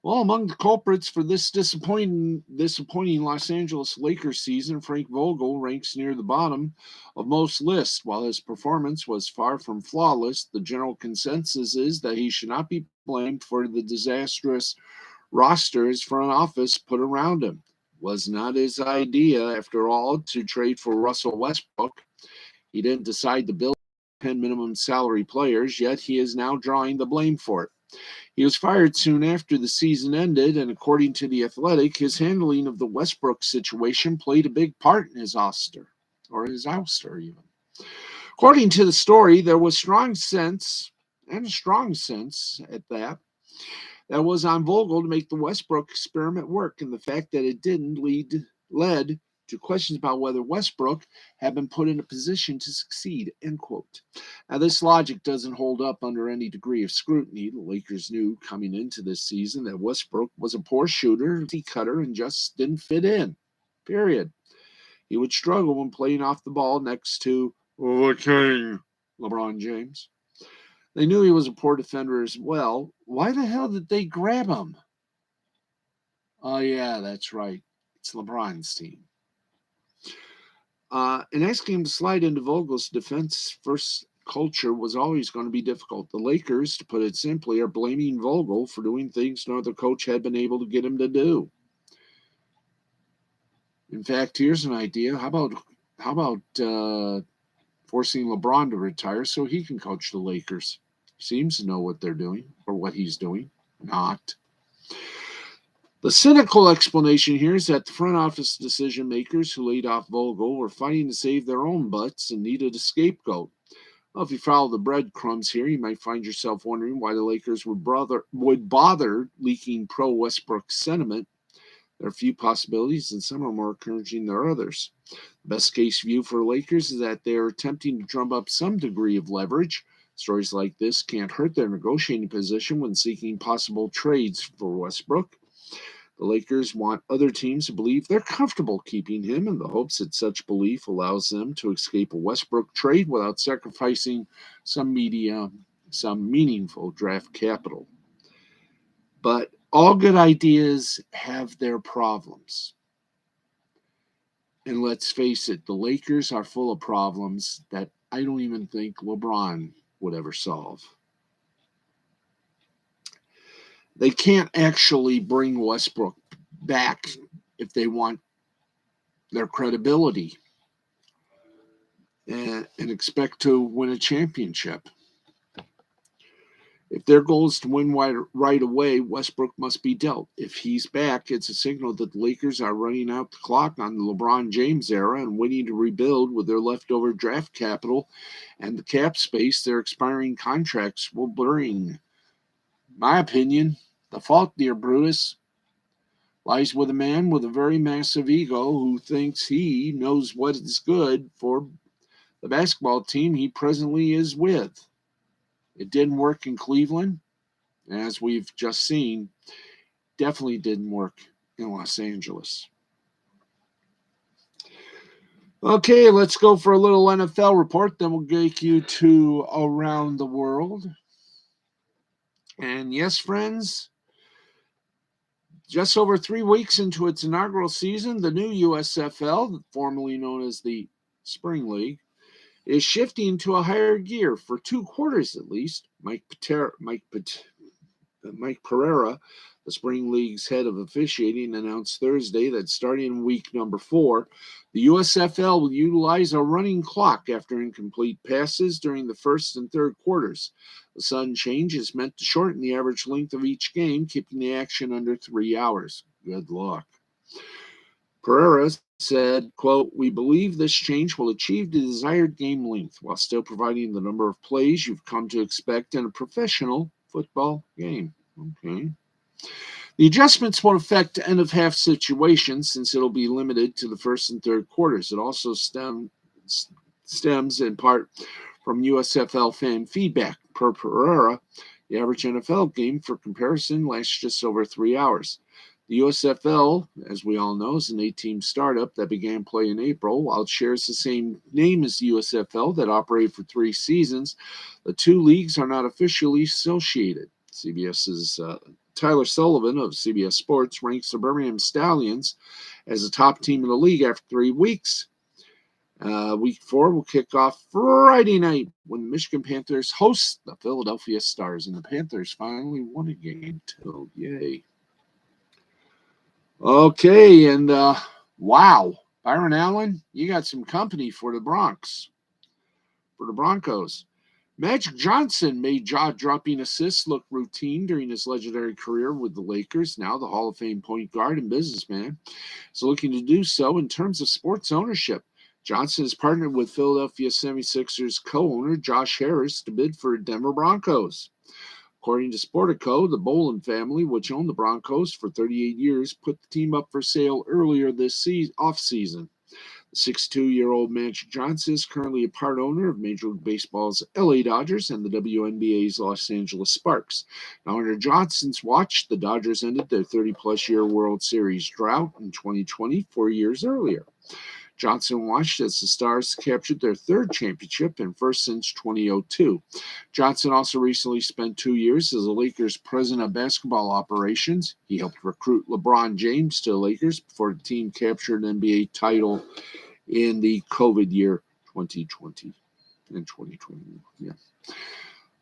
Well, among the culprits for this disappointing Los Angeles Lakers season, Frank Vogel ranks near the bottom of most lists. While his performance was far from flawless, the general consensus is that he should not be blamed for the disastrous roster his front office put around him. Was not his idea, after all, to trade for Russell Westbrook. He didn't decide to build 10 minimum salary players, yet he is now drawing the blame for it. He was fired soon after the season ended, and according to The Athletic, his handling of the Westbrook situation played a big part in his ouster, or his ouster even. According to the story, there was a strong sense at that was on Vogel to make the Westbrook experiment work, and the fact that it didn't led to questions about whether Westbrook had been put in a position to succeed, end quote. Now, this logic doesn't hold up under any degree of scrutiny. The Lakers knew coming into this season that Westbrook was a poor shooter, cutter, and just didn't fit in, period. He would struggle when playing off the ball next to the king, LeBron James. They knew he was a poor defender as well. Why the hell did they grab him? Oh, yeah, that's right. It's LeBron's team. And asking him to slide into Vogel's defense first culture was always going to be difficult. The Lakers, to put it simply, are blaming Vogel for doing things no other coach had been able to get him to do. In fact, here's an idea. How about forcing LeBron to retire so he can coach the Lakers? He seems to know what they're doing or what he's doing. Not. The cynical explanation here is that the front office decision makers who laid off Vogel were fighting to save their own butts and needed a scapegoat. Well, if you follow the breadcrumbs here, you might find yourself wondering why the Lakers would bother leaking pro-Westbrook sentiment. There are a few possibilities, and some are more encouraging than others. The best case view for the Lakers is that they are attempting to drum up some degree of leverage. Stories like this can't hurt their negotiating position when seeking possible trades for Westbrook. The Lakers want other teams to believe they're comfortable keeping him in the hopes that such belief allows them to escape a Westbrook trade without sacrificing some meaningful draft capital. But all good ideas have their problems. And let's face it, the Lakers are full of problems that I don't even think LeBron would ever solve. They can't actually bring Westbrook back if they want their credibility and expect to win a championship. If their goal is to win right away, Westbrook must be dealt. If he's back, it's a signal that the Lakers are running out the clock on the LeBron James era and waiting to rebuild with their leftover draft capital and the cap space their expiring contracts will bring. My opinion, the fault, dear Brutus, lies with a man with a very massive ego who thinks he knows what is good for the basketball team he presently is with. It didn't work in Cleveland, as we've just seen. Definitely didn't work in Los Angeles. Okay, let's go for a little NFL report. Then we'll take you to around the world. And yes, friends, just over 3 weeks into its inaugural season, the new USFL, formerly known as the Spring League, is shifting to a higher gear for 2 quarters at least. Mike Pereira, the Spring League's head of officiating, announced Thursday that starting in week number 4, the USFL will utilize a running clock after incomplete passes during the first and third quarters. The sudden change is meant to shorten the average length of each game, keeping the action under 3 hours. Good luck. Pereira said, quote, "We believe this change will achieve the desired game length while still providing the number of plays you've come to expect in a professional football game." Okay. The adjustments won't affect end-of-half situations since it'll be limited to the first and third quarters. It also stems in part from USFL fan feedback. Per Pereira, the average NFL game, for comparison, lasts just over 3 hours. The USFL, as we all know, is an 8-team startup that began play in April. While it shares the same name as the USFL that operated for 3 seasons, the 2 leagues are not officially associated. CBS's Tyler Sullivan of CBS Sports ranks the Birmingham Stallions as the top team in the league after 3 weeks. Week 4 will kick off Friday night when the Michigan Panthers host the Philadelphia Stars, and the Panthers finally won a game too. Yay. Okay, and wow, Byron Allen, you got some company for the Broncos. Magic Johnson made jaw-dropping assists look routine during his legendary career with the Lakers. Now the Hall of Fame point guard and businessman is looking to do so in terms of sports ownership. Johnson has partnered with Philadelphia 76ers co-owner Josh Harris to bid for Denver Broncos. According to Sportico, the Bolin family, which owned the Broncos for 38 years, put the team up for sale earlier this offseason. The 62-year-old Magic Johnson is currently a part owner of Major League Baseball's LA Dodgers and the WNBA's Los Angeles Sparks. Now, under Johnson's watch, the Dodgers ended their 30-plus-year World Series drought in 2020, 4 years earlier. Johnson watched as the Stars captured their 3rd championship and first since 2002. Johnson also recently spent 2 years as the Lakers' president of basketball operations. He helped recruit LeBron James to the Lakers before the team captured an NBA title in the COVID year 2020 and 2021. Yeah.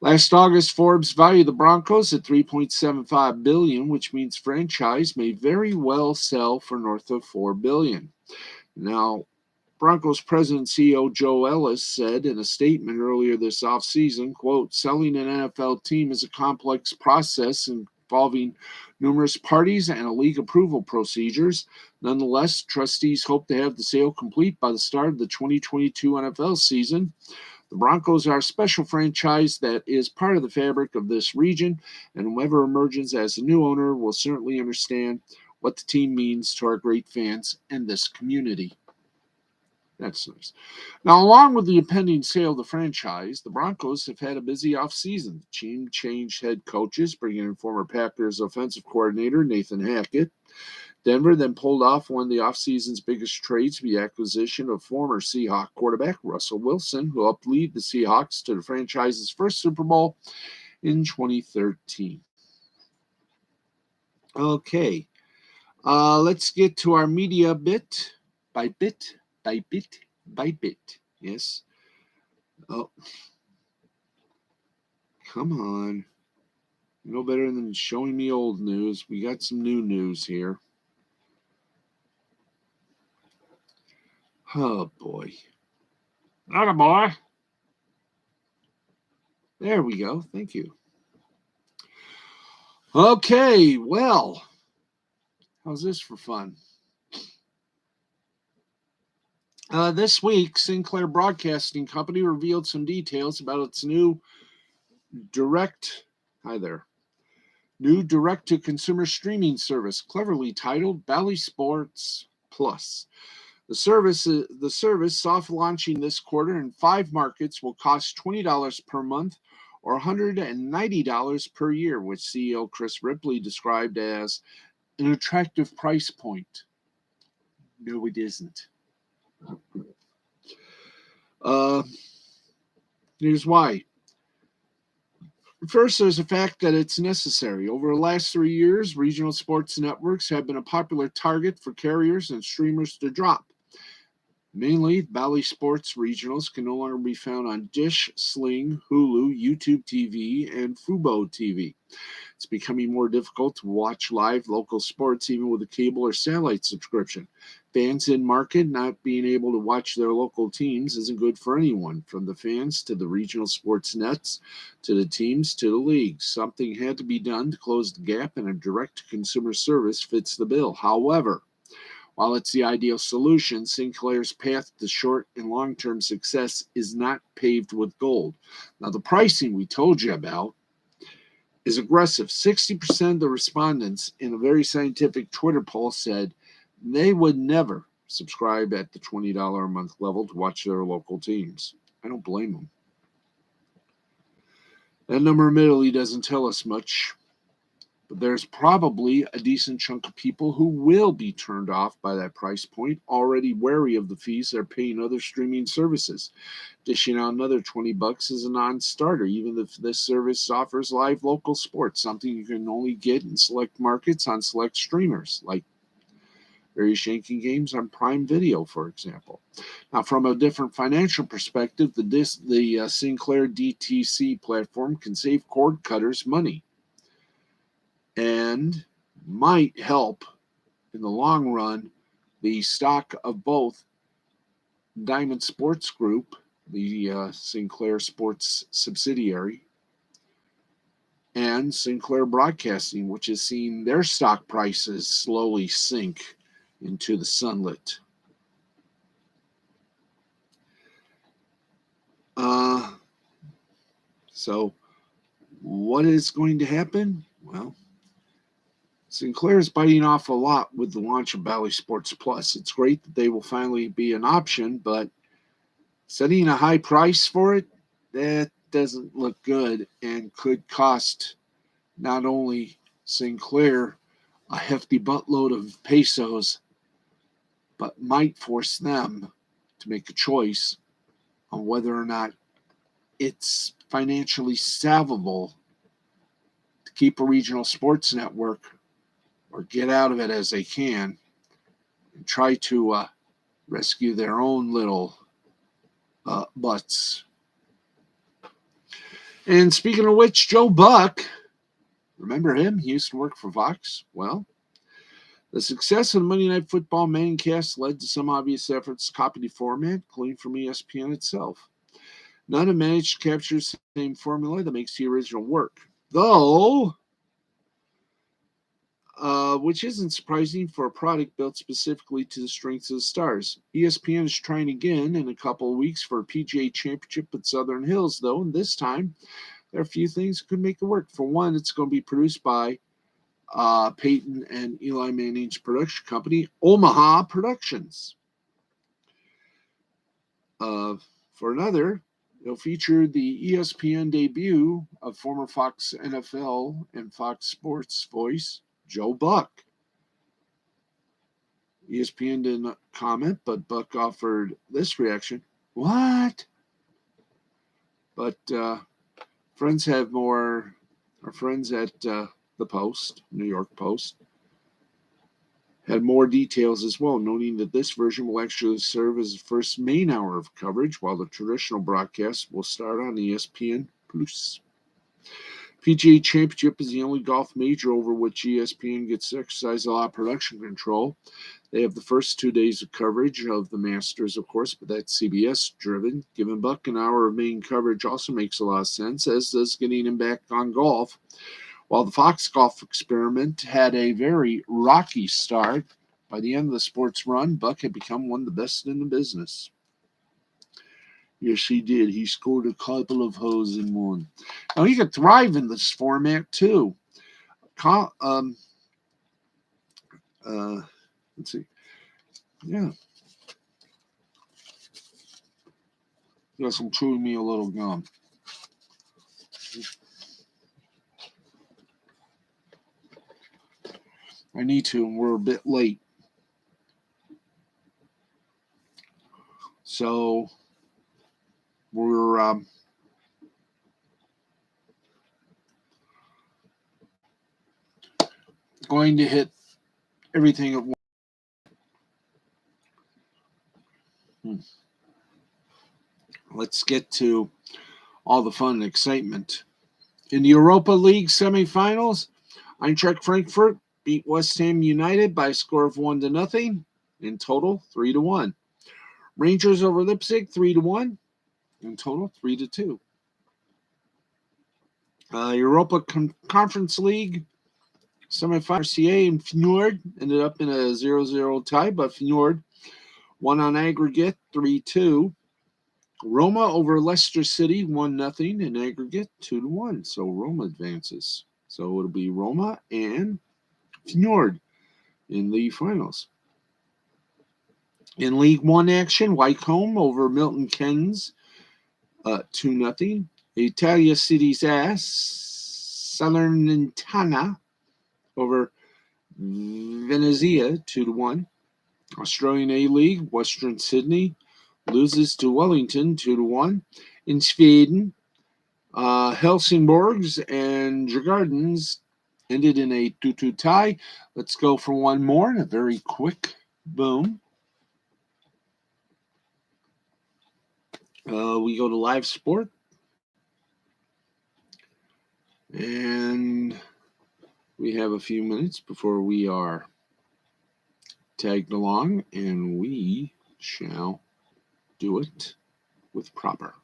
Last August, Forbes valued the Broncos at $3.75 billion, which means franchise may very well sell for north of $4 billion. Now, Broncos president and CEO Joe Ellis said in a statement earlier this offseason, quote, "Selling an NFL team is a complex process involving numerous parties and a league approval procedures. Nonetheless, trustees hope to have the sale complete by the start of the 2022 NFL season. The Broncos are a special franchise that is part of the fabric of this region, and whoever emerges as the new owner will certainly understand what the team means to our great fans and this community." That's nice. Now, along with the impending sale of the franchise, the Broncos have had a busy offseason. The team changed head coaches, bringing in former Packers offensive coordinator Nathan Hackett. Denver then pulled off one of the offseason's biggest trades, the acquisition of former Seahawk quarterback Russell Wilson, who helped lead the Seahawks to the franchise's first Super Bowl in 2013. Okay, let's get to our media bit by bit. By bit. Yes. Oh, come on. No better than showing me old news. We got some new news here. Oh, boy. Not a boy. There we go. Thank you. Okay, well, how's this for fun? This week, Sinclair Broadcasting Company revealed some details about its new direct, hi there, new direct-to-consumer streaming service, cleverly titled Bally Sports Plus. The service, soft launching this quarter in 5 markets, will cost $20 per month or $190 per year, which CEO Chris Ripley described as an attractive price point. No, it isn't. Uh, Here's why. First, there's the fact that it's necessary. Over the last 3 years, regional sports networks have been a popular target for carriers and streamers to drop. Mainly, Bally Sports regionals can no longer be found on Dish, Sling, Hulu, YouTube TV, and Fubo TV. It's becoming more difficult to watch live local sports even with a cable or satellite subscription. Fans in market not being able to watch their local teams isn't good for anyone, from the fans to the regional sports nets to the teams to the leagues. Something had to be done to close the gap, and a direct-to-consumer service fits the bill. However, while it's the ideal solution, Sinclair's path to short and long-term success is not paved with gold. Now, the pricing we told you about is aggressive. 60% of the respondents in a very scientific Twitter poll said they would never subscribe at the $20 a month level to watch their local teams. I don't blame them. That number admittedly doesn't tell us much, but there's probably a decent chunk of people who will be turned off by that price point, already wary of the fees they're paying other streaming services. Dishing out another $20 is a non-starter, even if this service offers live local sports, something you can only get in select markets on select streamers, like various Yankee games on Prime Video, for example. Now, from a different financial perspective, the Sinclair DTC platform can save cord cutters money and might help in the long run the stock of both Diamond Sports Group, the Sinclair Sports subsidiary, and Sinclair Broadcasting, which has seen their stock prices slowly sink into the sunlit. So what is going to happen? Well, Sinclair is biting off a lot with the launch of Bally Sports Plus. It's great that they will finally be an option, but setting a high price for it, that doesn't look good and could cost not only Sinclair a hefty buttload of pesos, but might force them to make a choice on whether or not it's financially salvable to keep a regional sports network or get out of it as they can and try to rescue their own little butts. And speaking of which, Joe Buck, remember him? He used to work for Fox. Well, the success of the Monday Night Football mancast led to some obvious efforts to copy the format, including from ESPN itself. None have managed to capture the same formula that makes the original work, though, which isn't surprising for a product built specifically to the strengths of the stars. ESPN is trying again in a couple of weeks for a PGA Championship at Southern Hills, though, and this time there are a few things that could make it work. For one, it's going to be produced by Peyton and Eli Manning's production company, Omaha Productions. For another, it'll feature the ESPN debut of former Fox NFL and Fox Sports voice, Joe Buck. ESPN didn't comment, but Buck offered this reaction. What? But friends have more. Our friends at the Post, New York Post, had more details as well, noting that this version will actually serve as the first main hour of coverage, while the traditional broadcast will start on ESPN Plus. PGA Championship is the only golf major over which ESPN gets to exercise a lot of production control. They have the first 2 days of coverage of the Masters, of course, but that's CBS driven. Giving Buck an hour of main coverage also makes a lot of sense, as does getting him back on golf, While the Fox golf experiment had a very rocky start, by the end of the sport's run, Buck had become one of the best in the business. Yes, he did. He scored a couple of holes in one. Now, he could thrive in this format, too. Let's see. Yeah. Yes, I'm chewing me a little gum. I need to, and we're a bit late. So we're going to hit everything at once. Let's get to all the fun and excitement. In the Europa League semifinals, Eintracht Frankfurt beat West Ham United by a score of 1-0. In total, 3-1. Rangers over Leipzig, 3-1. In total, 3-2. Europa Conference League semifinal, RCA and Feyenoord ended up in a 0-0 tie, but Feyenoord won on aggregate 3-2. Roma over Leicester City, 1-0 in aggregate, 2-1. So Roma advances. So it'll be Roma and Feyenoord in the finals. In League One action, Wycombe over Milton Keynes, 2-0. Italia City's Salernitana over Venezia, 2-1. Australian A-League, Western Sydney loses to Wellington, 2-1. In Sweden, Helsingborgs and Djurgårdens ended in a 2-2 tie. Let's go for one more, a very quick boom. We go to live sport. And we have a few minutes before we are tagged along, and we shall do it with proper.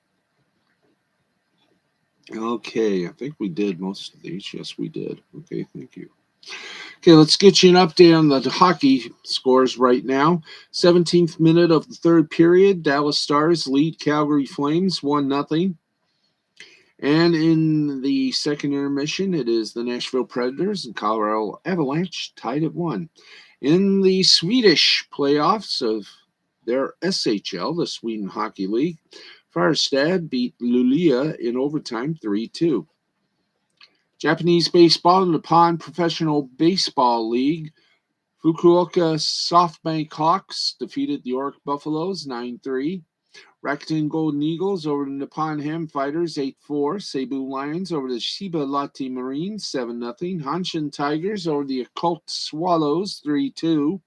Okay, I think we did most of these. Yes, we did. Okay, thank you. Okay, let's get you an update on the hockey scores right now. 17th minute of the third period, Dallas Stars lead Calgary Flames 1-0. And in the second intermission, it is the Nashville Predators and Colorado Avalanche tied at 1. In the Swedish playoffs of their SHL, the Sweden Hockey League, Färjestad beat Luleå in overtime 3-2. Japanese baseball in the Nippon Professional Baseball League, Fukuoka SoftBank Hawks defeated the York Buffaloes 9-3. Rakuten Golden Eagles over the Nippon Ham Fighters 8-4. Seibu Lions over the Shiba Lati Marines 7-0. Hanshin Tigers over the Occult Swallows 3-2.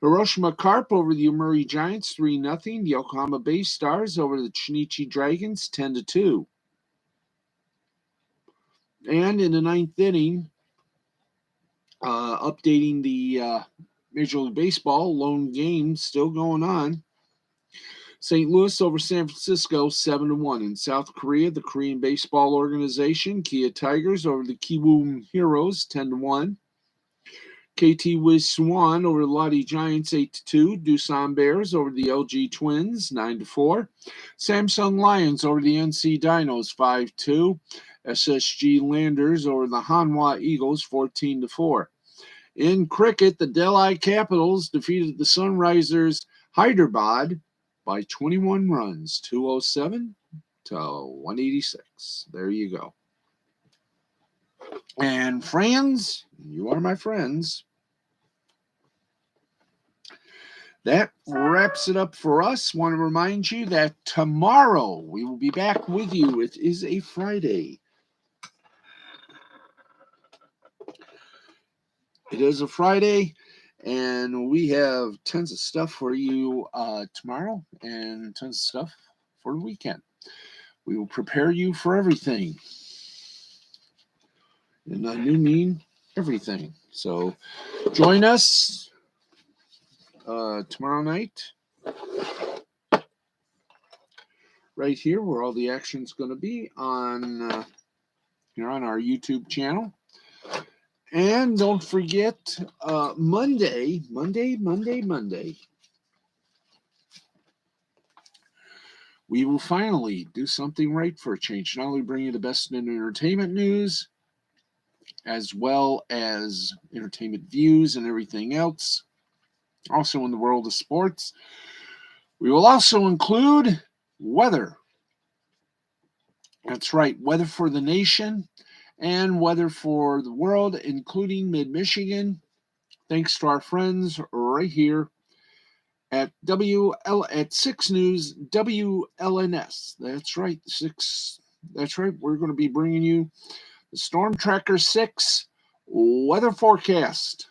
Hiroshima Carp over the Yomiuri Giants 3-0. The Yokohama Bay Stars over the Chunichi Dragons 10-2. And in the ninth inning, updating the Major League Baseball lone game still going on. St. Louis over San Francisco 7-1. In South Korea, the Korean Baseball Organization, Kia Tigers over the Kiwoom Heroes 10-1. KT Wiz Swan over the Lottie Giants 8-2. Doosan Bears over the LG Twins 9-4. Samsung Lions over the NC Dinos 5-2. SSG Landers over the Hanwha Eagles 14-4. In cricket, the Delhi Capitals defeated the Sunrisers Hyderabad by 21 runs, 207 to 186. There you go. And friends, you are my friends. That wraps it up for us. Want to remind you that tomorrow we will be back with you. It is a Friday. It is a Friday, and we have tons of stuff for you tomorrow and tons of stuff for the weekend. We will prepare you for everything. And I do mean everything. So join us tomorrow night right here where all the action's going to be on here on our YouTube channel. And don't forget, Monday, we will finally do something right for a change. Not only bring you the best in entertainment news, as well as entertainment views and everything else. Also in the world of sports, we will also include weather. That's right, weather for the nation and weather for the world, including mid-Michigan, thanks to our friends right here at at 6 News WLNS. That's right, 6. That's right, we're going to be bringing you the Storm Tracker 6 weather forecast.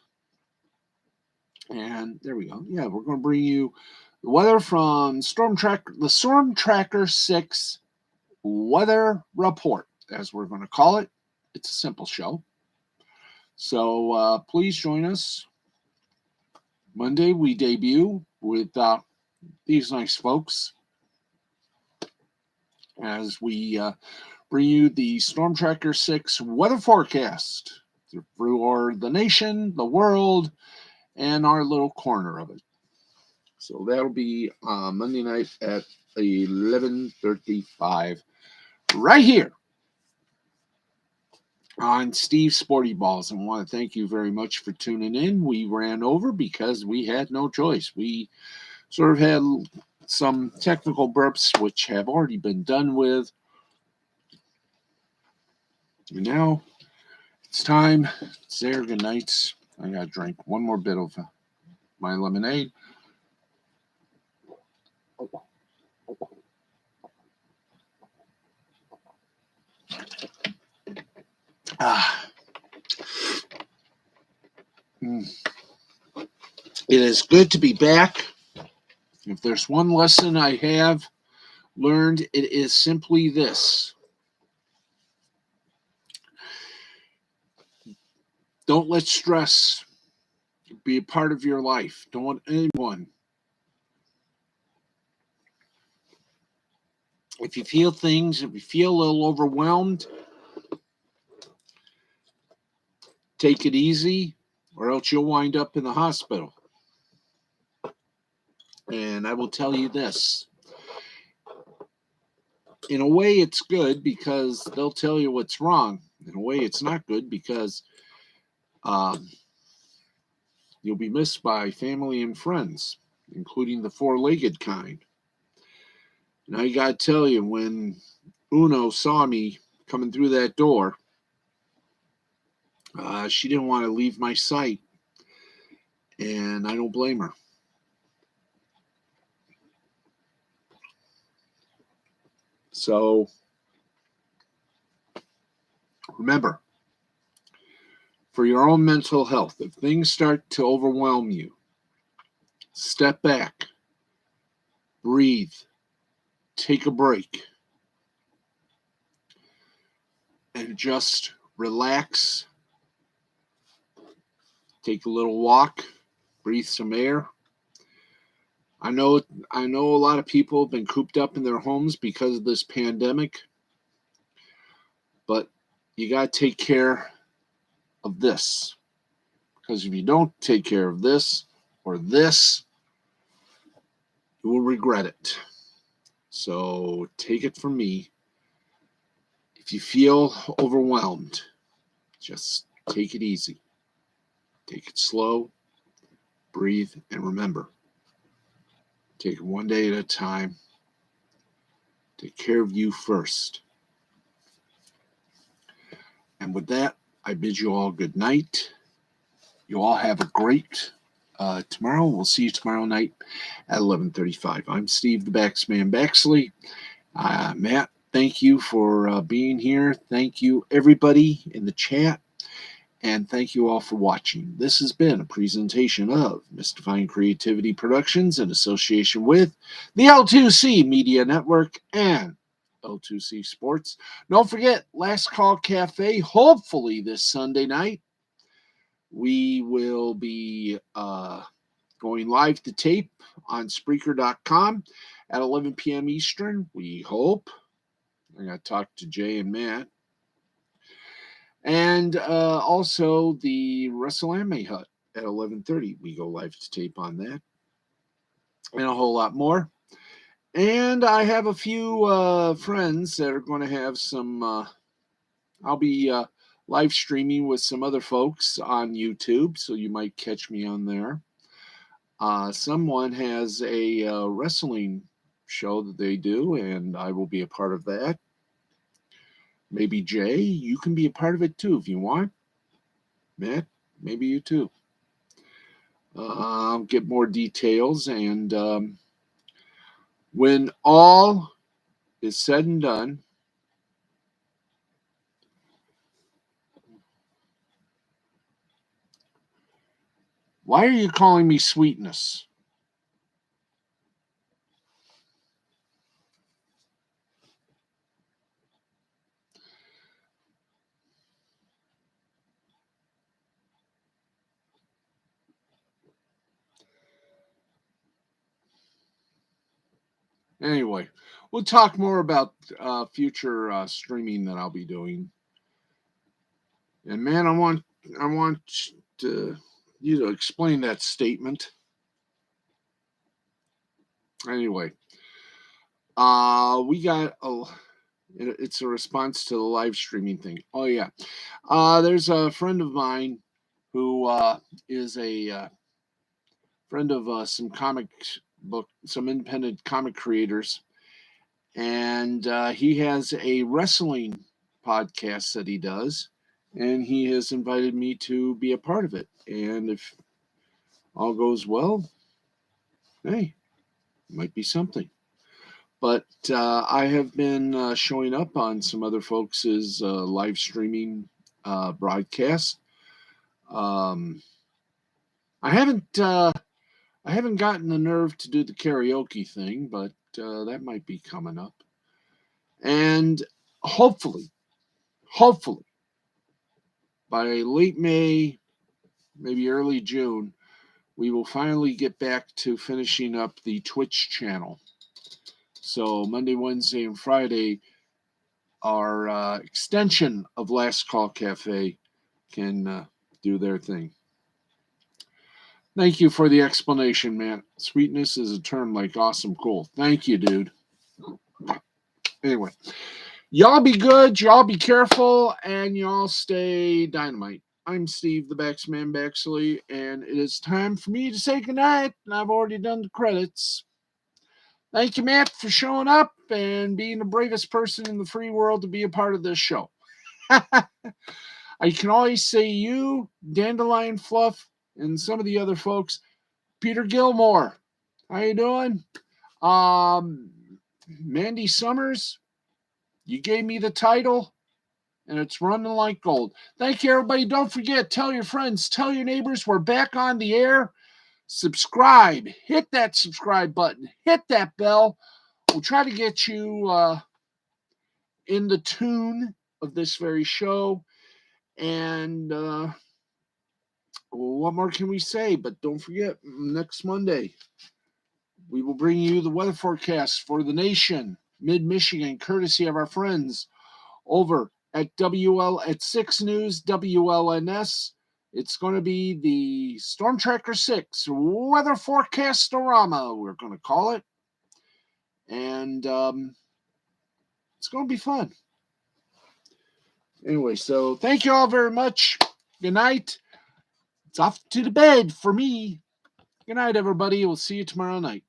And there we go. Yeah, we're going to bring you the weather from the Storm Tracker 6 weather report, as we're going to call it. It's a simple show. So please join us. Monday, we debut with these nice folks as we bring you the Storm Tracker 6 weather forecast for the nation, the world, and our little corner of it. So that'll be Monday night at 11:35 right here on Steve's Sporty Balls. And I want to thank you very much for tuning in. We ran over because we had no choice. We sort of had some technical burps, which have already been done with. And now it's time. It's there. Good night. I got to drink one more bit of my lemonade. It is good to be back. If there's one lesson I have learned, it is simply this. Don't let stress be a part of your life. Don't want anyone. If you feel things, if you feel a little overwhelmed, take it easy, or else you'll wind up in the hospital. And I will tell you this. In a way, it's good because they'll tell you what's wrong. In a way, it's not good because you'll be missed by family and friends, including the four-legged kind. And I got to tell you, when Uno saw me coming through that door, she didn't want to leave my sight. And I don't blame her. So, remember, for your own mental health, if things start to overwhelm you, step back, breathe, take a break, and just relax. Take a little walk, breathe some air. I know a lot of people have been cooped up in their homes because of this pandemic, but you got to take care of this. Because if you don't take care of this or this, you will regret it. So take it from me. If you feel overwhelmed, just take it easy. Take it slow, breathe, and remember, take it one day at a time. Take care of you first. And with that, I bid you all good night. You all have a great tomorrow. We'll see you tomorrow night at 11:35. I'm Steve the Baxman Baxley. Matt, thank you for being here. Thank you, everybody in the chat. And thank you all for watching. This has been a presentation of Mystifying Creativity Productions in association with the L2C Media Network and L2C Sports. Don't forget, Last Call Cafe, hopefully this Sunday night. We will be going live to tape on Spreaker.com at 11 p.m. Eastern. We hope. I got to talk to Jay and Matt. And also the WrestleMania Hut at 11:30. We go live to tape on that. And a whole lot more. And I have a few friends that are going to have some. I'll be live streaming with some other folks on YouTube, so you might catch me on there. Someone has a wrestling show that they do, and I will be a part of that. Maybe Jay, you can be a part of it too if you want. Matt, maybe you too. I'll get more details, and when all is said and done, why are you calling me sweetness? Anyway, we'll talk more about future streaming that I'll be doing. And man, I want you to explain that statement. Anyway, we got it's a response to the live streaming thing. Oh yeah, there's a friend of mine who is a friend of some some independent comic creators, and he has a wrestling podcast that he does, and he has invited me to be a part of it. And if all goes well, hey, might be something. But I have been showing up on some other folks' live streaming broadcasts. Um, I haven't gotten the nerve to do the karaoke thing, but that might be coming up. And hopefully, by late May, maybe early June, we will finally get back to finishing up the Twitch channel. So Monday, Wednesday, and Friday, our extension of Last Call Cafe can do their thing. Thank you for the explanation, man. Sweetness is a term like awesome, cool. Thank you, dude. Anyway, y'all be good, y'all be careful, and y'all stay dynamite. I'm Steve, the Baxman Baxley, and it is time for me to say goodnight, and I've already done the credits. Thank you, Matt, for showing up and being the bravest person in the free world to be a part of this show. I can always say you, Dandelion Fluff, and some of the other folks. Peter Gilmore, how you doing? Mandy Summers, you gave me the title, and it's running like gold. Thank you, everybody. Don't forget, tell your friends, tell your neighbors, we're back on the air. Subscribe. Hit that subscribe button. Hit that bell. We'll try to get you in the tune of this very show. And what more can we say? But don't forget, next Monday, we will bring you the weather forecast for the nation, mid-Michigan, courtesy of our friends over at at 6 News, WLNS. It's going to be the Storm Tracker 6 Weather Forecast-orama, we're going to call it. And it's going to be fun. Anyway, so thank you all very much. Good night. It's off to the bed for me. Good night, everybody. We'll see you tomorrow night.